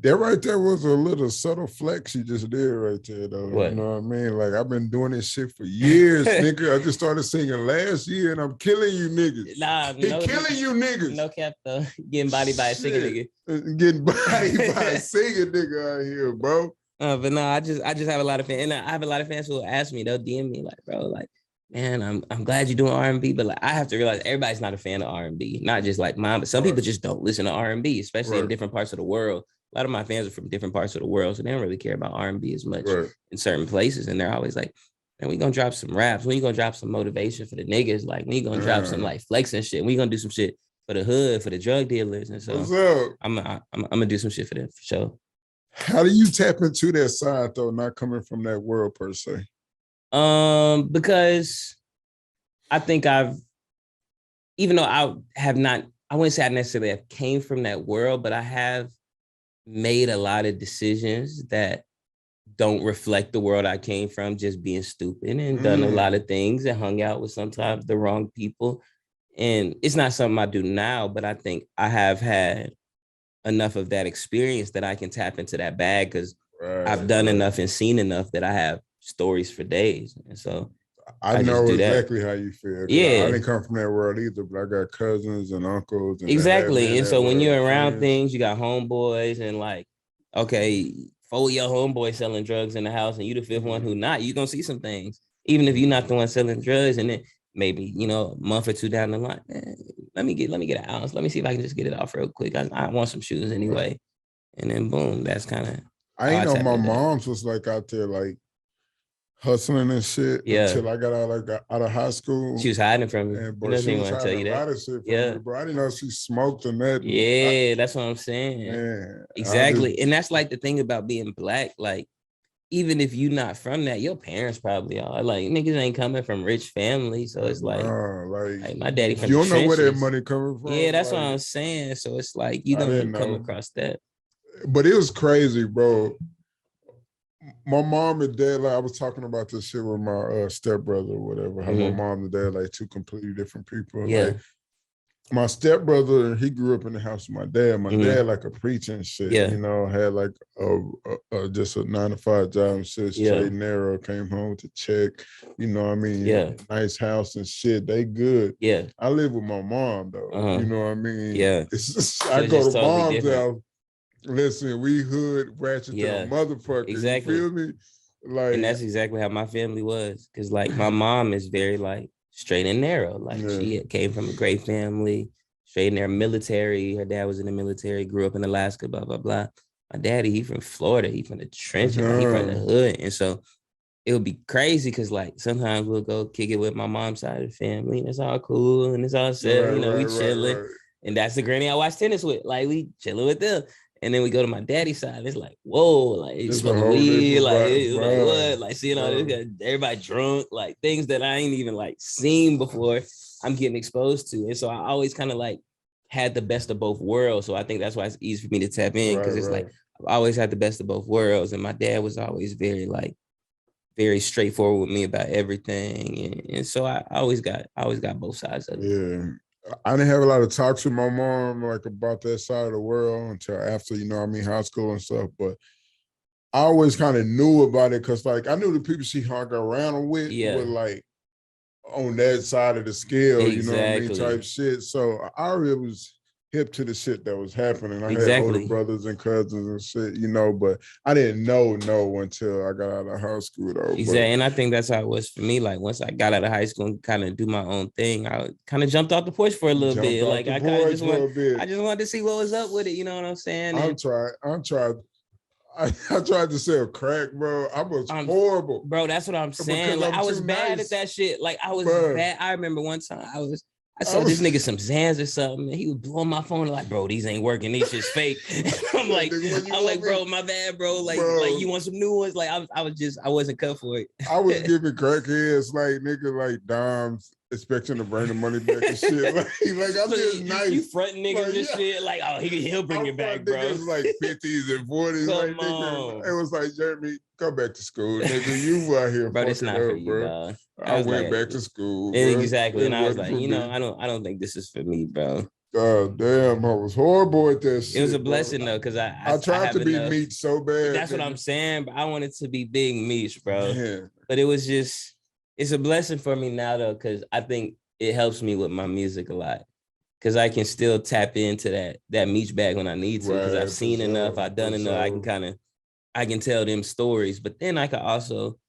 That right there was a little subtle flex you just did right there, though. What? You know what I mean? Like, I've been doing this shit for years, nigga. I just started singing last year, and I'm killing you niggas. Killing you niggas. No cap, though. Getting bodied by a singing nigga. Getting bodied by a singing nigga out here, bro. But no, I just have a lot of fans. And I have a lot of fans who will ask me, they'll DM me, like, bro, like, man, I'm glad you're doing R&B, but like I have to realize everybody's not a fan of R&B, not just like mine, but some people just don't listen to R&B, especially in different parts of the world. A lot of my fans are from different parts of the world, so they don't really care about R&B as much in certain places. And they're always like, man, we gonna drop some raps. When you gonna drop some motivation for the niggas? Like, we gonna drop some like flexing shit. We gonna do some shit for the hood, for the drug dealers. And so I'm gonna do some shit for them for sure. How do you tap into that side though, not coming from that world per se? Because I think even though I wouldn't say I necessarily have came from that world, but I have made a lot of decisions that don't reflect the world I came from, just being stupid, and done a lot of things and hung out with sometimes the wrong people. And it's not something I do now, but I think I have had enough of that experience that I can tap into that bag because I've done enough and seen enough that I have stories for days. And so I know exactly how you feel. Yeah. I didn't come from that world either, but I got cousins and uncles. And exactly. And so when you're around things, you got homeboys and like, okay, 4 of your homeboys selling drugs in the house and you the fifth one who not, you gonna see some things. Even if you're not the one selling drugs, and then maybe, a month or two down the line, let me get an ounce. Let me see if I can just get it off real quick. I want some shoes anyway. And then boom, that's kind of. I ain't know my mom's was like out there like hustling and shit until I got out of high school. She was hiding from me. And, bro, she was hiding a lot of shit from me, bro. I didn't know she smoked or nothing. Yeah, that's what I'm saying. Man, exactly. And that's like the thing about being Black. Like, even if you're not from that, your parents probably are. Like, niggas ain't coming from rich families. So it's like my daddy from you don't the trenches. know where that money coming from. Yeah, that's what I'm saying. So it's like you don't come across that. But it was crazy, bro. My mom and dad, like I was talking about this shit with my stepbrother or whatever. How my mom and dad, like two completely different people. Yeah. Like, my stepbrother, he grew up in the house with my dad. My dad, like a preacher and shit. Yeah. Had like just a 9-to-5 job and shit. Straight and narrow. Came home with a check. You know what I mean? Yeah. Nice house and shit. They good. Yeah. I live with my mom though. You know what I mean? Yeah. It's just, I go to mom's house. Listen, we hood ratchet to the motherfucker. Exactly. You feel me? Like, and that's exactly how my family was. Cause like my mom is very like straight and narrow. Like she came from a great family, straight and narrow, military. Her dad was in the military, grew up in Alaska, blah, blah, blah. My daddy, he from Florida. He from the trenches. He from the hood. And so it would be crazy because like sometimes we'll go kick it with my mom's side of the family, and it's all cool and it's all set. We chilling. Right. And that's the granny I watch tennis with. Like we chilling with them. And then we go to my daddy's side. It's like, whoa, like it's smoking weed, like what? Like seeing all this, everybody drunk, like things that I ain't even like seen before. I'm getting exposed to. And so I always kind of like had the best of both worlds. So I think that's why it's easy for me to tap in, because it's like I've always had the best of both worlds. And my dad was always very straightforward with me about everything. And so I always got both sides of it. Yeah. I didn't have a lot of talks with my mom like about that side of the world until after, high school and stuff. But I always kind of knew about it because like I knew the people she hung around with were like on that side of the scale, type shit. So I already was hip to the shit that was happening. I had older brothers and cousins and shit, but I didn't know until I got out of high school though. Exactly. And I think that's how it was for me. Like once I got out of high school and kind of do my own thing, I kind of jumped off the porch for a little bit. Like I kind of just wanted to see what was up with it. You know what I'm saying? I tried to sell crack, bro. I was horrible. Bro, that's what I'm saying. Like I was bad at that shit. Like I was bad. I remember one time I saw this nigga some Zans or something, and he was blowing my phone like, bro, these ain't working. These shit's fake. I'm like, bro, my bad, bro. Like you want some new ones? Like I wasn't cut for it. I was giving crackheads like dimes, expecting to bring the money back and shit. Like I'm just nice. You fronting niggas and shit. Like, oh, he'll bring it back, bro. Niggas like 50s and 40s. Come on. It was like, Jeremy, come back to school, nigga. You out here, bro. It's not for you, bro. I went back to school. Exactly, and I was like, I don't think this is for me, bro. God damn, I was horrible at that shit. It was a blessing though, because I tried to be Meech so bad. That's what I'm saying, but I wanted to be big Meech, bro. Man. But it was just, it's a blessing for me now though, because I think it helps me with my music a lot. Because I can still tap into that Meech bag when I need to, because I've seen enough, I've done enough. I can tell them stories, but then I could also,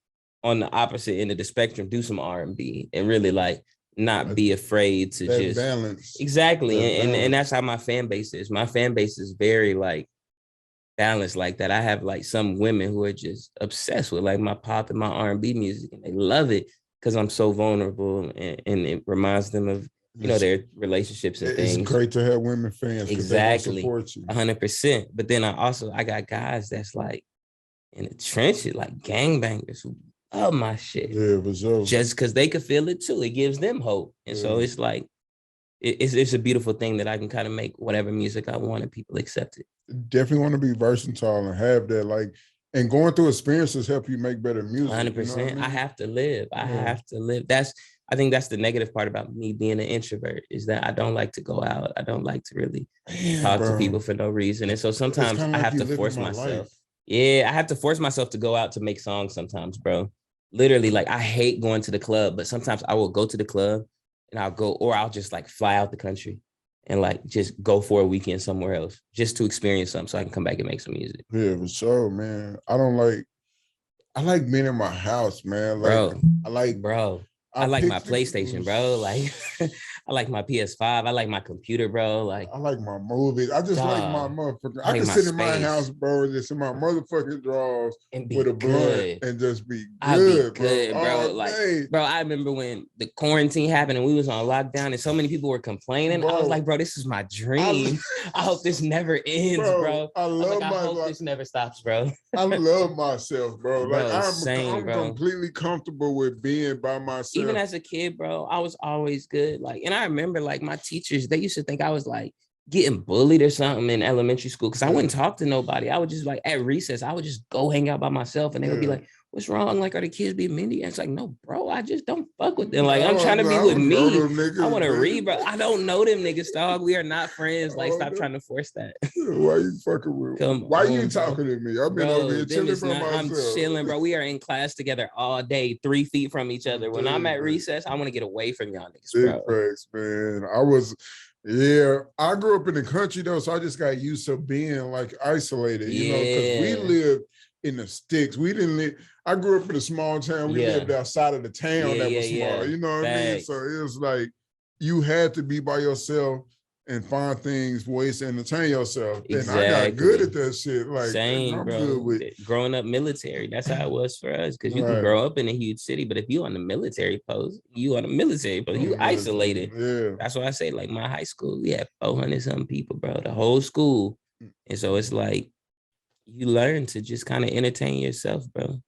on the opposite end of the spectrum, do some R&B and really like not be afraid to just balance. Exactly. And that's how my fan base is. My fan base is very like balanced like that. I have like some women who are just obsessed with like my pop and my R&B music, and they love it because I'm so vulnerable, and it reminds them of their relationships and things. It's great to have women fans. Exactly. Support you. 100%. But then I got guys that's like in the trenches, like gangbangers who love my shit. Yeah, for sure. Just because they could feel it too. It gives them hope. And so it's like, it's a beautiful thing that I can kind of make whatever music I want and people accept it. Definitely want to be versatile and have that, like, and going through experiences help you make better music. 100%. I have to live. I have to live. I think that's the negative part about me being an introvert, is that I don't like to go out. I don't like to really talk to people for no reason. And so sometimes I have to force myself. Yeah, I have to force myself to go out to make songs sometimes, bro. Literally, like I hate going to the club, but sometimes I will go to the club and I'll just like fly out the country and like just go for a weekend somewhere else just to experience something so I can come back and make some music. Yeah, for sure, man. I like being in my house, man. Like, bro, I like my PlayStation, bro. Like, I like my PS5. I like my computer, bro. Like, I like my movies. I just like my motherfucker. I can sit in my house, bro, and just in my motherfucking drawers with a blunt and just be good, bro. Like, bro, I remember when the quarantine happened and we was on lockdown and so many people were complaining. Bro, I was like, bro, this is my dream. I hope this never ends, bro. I hope this never stops, bro. I love myself, bro. Like, I'm completely comfortable with being by myself. Even as a kid, bro, I was always good. Like, and I remember like my teachers, they used to think I was like getting bullied or something in elementary school because I wouldn't talk to nobody. I would just like at recess, I would just go hang out by myself, and they would be like, "What's wrong? Like, are the kids being mean?" And it's like, no, bro, I just don't fuck with them. Like, I'm trying to be with me. I want to read, bro. I don't know them niggas, dog. We are not friends. Like, stop trying to force that. Why you fucking with me? Why you talking to me? I've been over here chilling by myself. I'm chilling, bro. We are in class together all day, 3 feet from each other. When I'm at recess, I want to get away from y'all niggas, bro. Big facts, man. I grew up in the country though, so I just got used to being like isolated, you know, because we lived in the sticks. We didn't live. I grew up in a small town. We lived outside of the town that was small. You know what I mean? So it was like you had to be by yourself and find things, ways to entertain yourself. Exactly. And I got good at that shit. Like, same, I'm bro. good with growing up military. That's how it was for us. Because you can grow up in a huge city, but if you on the military post, you isolated. Yeah. That's why I say, like, my high school, we had 400 something people, bro. The whole school. And so it's like you learn to just kind of entertain yourself, bro.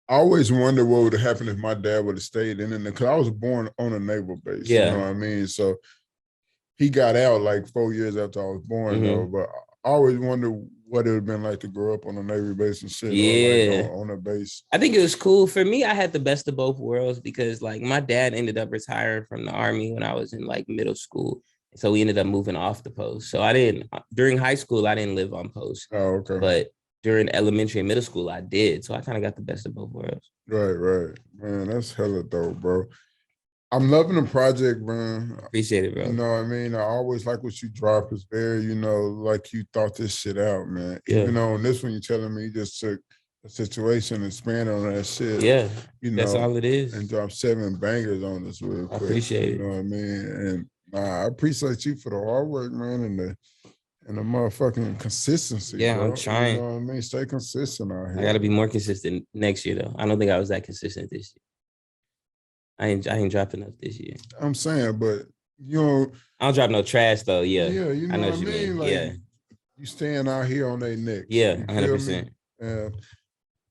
I always wonder what would have happened if my dad would have stayed in it, because I was born on a naval base. Yeah. You know what I mean? So he got out like 4 years after I was born, though. But I always wonder what it would have been like to grow up on a Navy base and shit. Yeah. Or like on a base. I think it was cool. For me, I had the best of both worlds because like my dad ended up retiring from the Army when I was in like middle school. So we ended up moving off the post. So during high school, I didn't live on post. Oh, okay. But during elementary and middle school, I did. So I kind of got the best of both worlds. Right. Man, that's hella dope, bro. I'm loving the project, man. Appreciate it, bro. You know what I mean? I always like what you drop. It's very, like you thought this shit out, man. Yeah. Even though on this one, you're telling me you just took a situation and expanded on that shit. Yeah, that's all it is. And drop 7 bangers on this real quick. I appreciate it. You know what I mean? And I appreciate you for the hard work, man, and the motherfucking consistency. Yeah, bro. I'm trying. You know what I mean? Stay consistent out here. I got to be more consistent next year, though. I don't think I was that consistent this year. I ain't dropping enough this year. I'm saying, but I don't drop no trash though. Yeah. Yeah, you know what I mean? Like, yeah. You staying out here on their neck. Yeah, 100%. And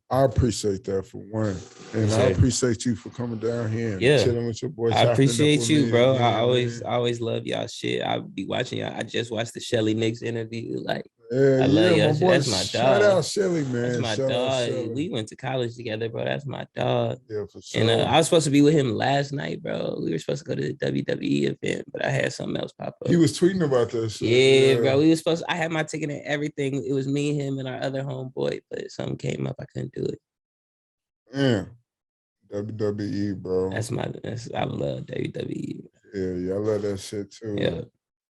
I appreciate that for one. And I appreciate you for coming down here and chilling with your boys. I appreciate you, bro. I always love y'all shit. I'll be watching y'all. I just watched the Shelly Nicks interview. Like, I love y'all. That's my dog. Shout out Shelly, man. That's my dog. We went to college together, bro. That's my dog. Yeah, for sure. And I was supposed to be with him last night, bro. We were supposed to go to the WWE event, but I had something else pop up. He was tweeting about this. Yeah, bro. We were supposed I had my ticket and everything. It was me, him, and our other homeboy, but something came up. I couldn't do it. Yeah. WWE, bro. I love WWE. Yeah, I love that shit too. Yeah.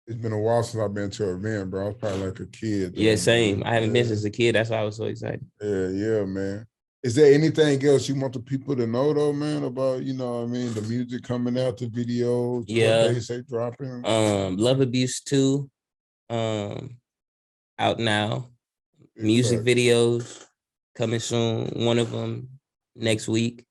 It's been a while since I've been to an event, bro. I was probably like a kid. Yeah, same. I haven't been since a kid. That's why I was so excited. Yeah, man. Is there anything else you want the people to know, though, man, about, the music coming out, the videos, what they say dropping? Love Abuse 2, out now. Music videos coming soon. One of them next week.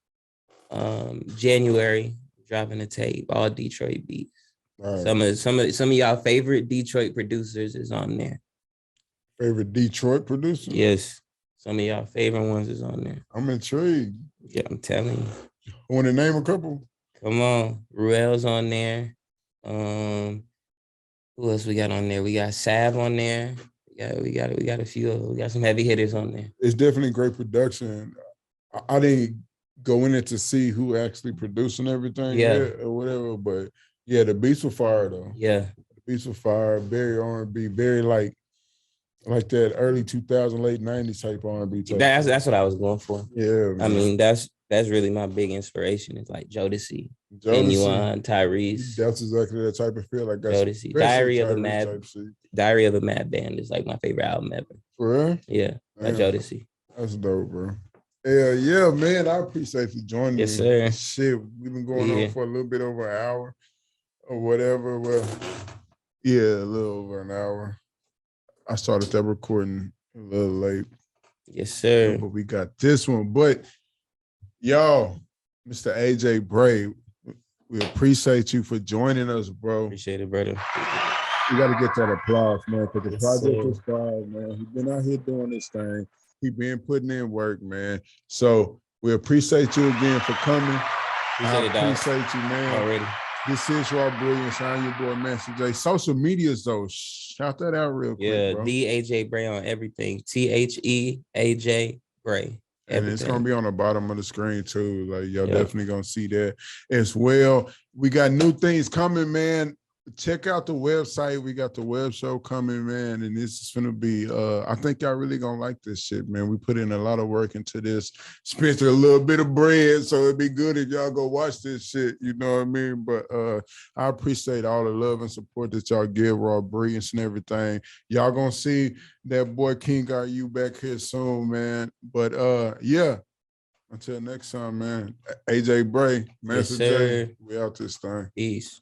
January, dropping a tape, all Detroit beats. Right. Some of y'all favorite Detroit producers is on there. Favorite Detroit producer? Yes. Some of y'all favorite ones is on there. I'm intrigued. Yeah, I'm telling you. Want to name a couple? Come on. Ruel's on there. Who else we got on there? We got Sav on there. We got a few. We got some heavy hitters on there. It's definitely great production. I didn't go in it to see who actually producing everything or whatever, but yeah, the beats were fire though. Yeah. The beats were fire, very R&B, very like that early 2000, late 90s type R&B type. That's what I was going for. Yeah, man. I mean, that's really my big inspiration. It's like Jodeci, Genuine, Tyrese. That's exactly that type of feel. Like Jodeci. Diary of a Mad Band is like my favorite album ever. For real? Yeah, like Jodeci. That's dope, bro. Yeah, man. I appreciate you joining me. Yes, sir. Shit, we've been going on for a little bit over an hour or whatever. Well, yeah, a little over an hour. I started that recording a little late. Yes, sir. But we got this one. But y'all, Mr. AJ Bray, we appreciate you for joining us, bro. Appreciate it, brother. We got to get that applause, man, because the project is fire, man. He's been out here doing this thing. He been putting in work, man. So we appreciate you again for coming. Appreciate you, man. Already. This is Raw Brilliance. I'm your boy, Master J. Social medias, though. Shout that out real quick, bro. AJ Bray on everything. THEAJ Bray. And it's going to be on the bottom of the screen, too. Like, y'all definitely going to see that as well. We got new things coming, man. Check out the website. We got the web show coming, man. And this is going to be, I think y'all really going to like this shit, man. We put in a lot of work into this. Spent a little bit of bread, so it'd be good if y'all go watch this shit. You know what I mean? But I appreciate all the love and support that y'all give Raw Brilliance and everything. Y'all going to see that boy King got you back here soon, man. But yeah, until next time, man. AJ Bray, Master J, we out this thing. Peace.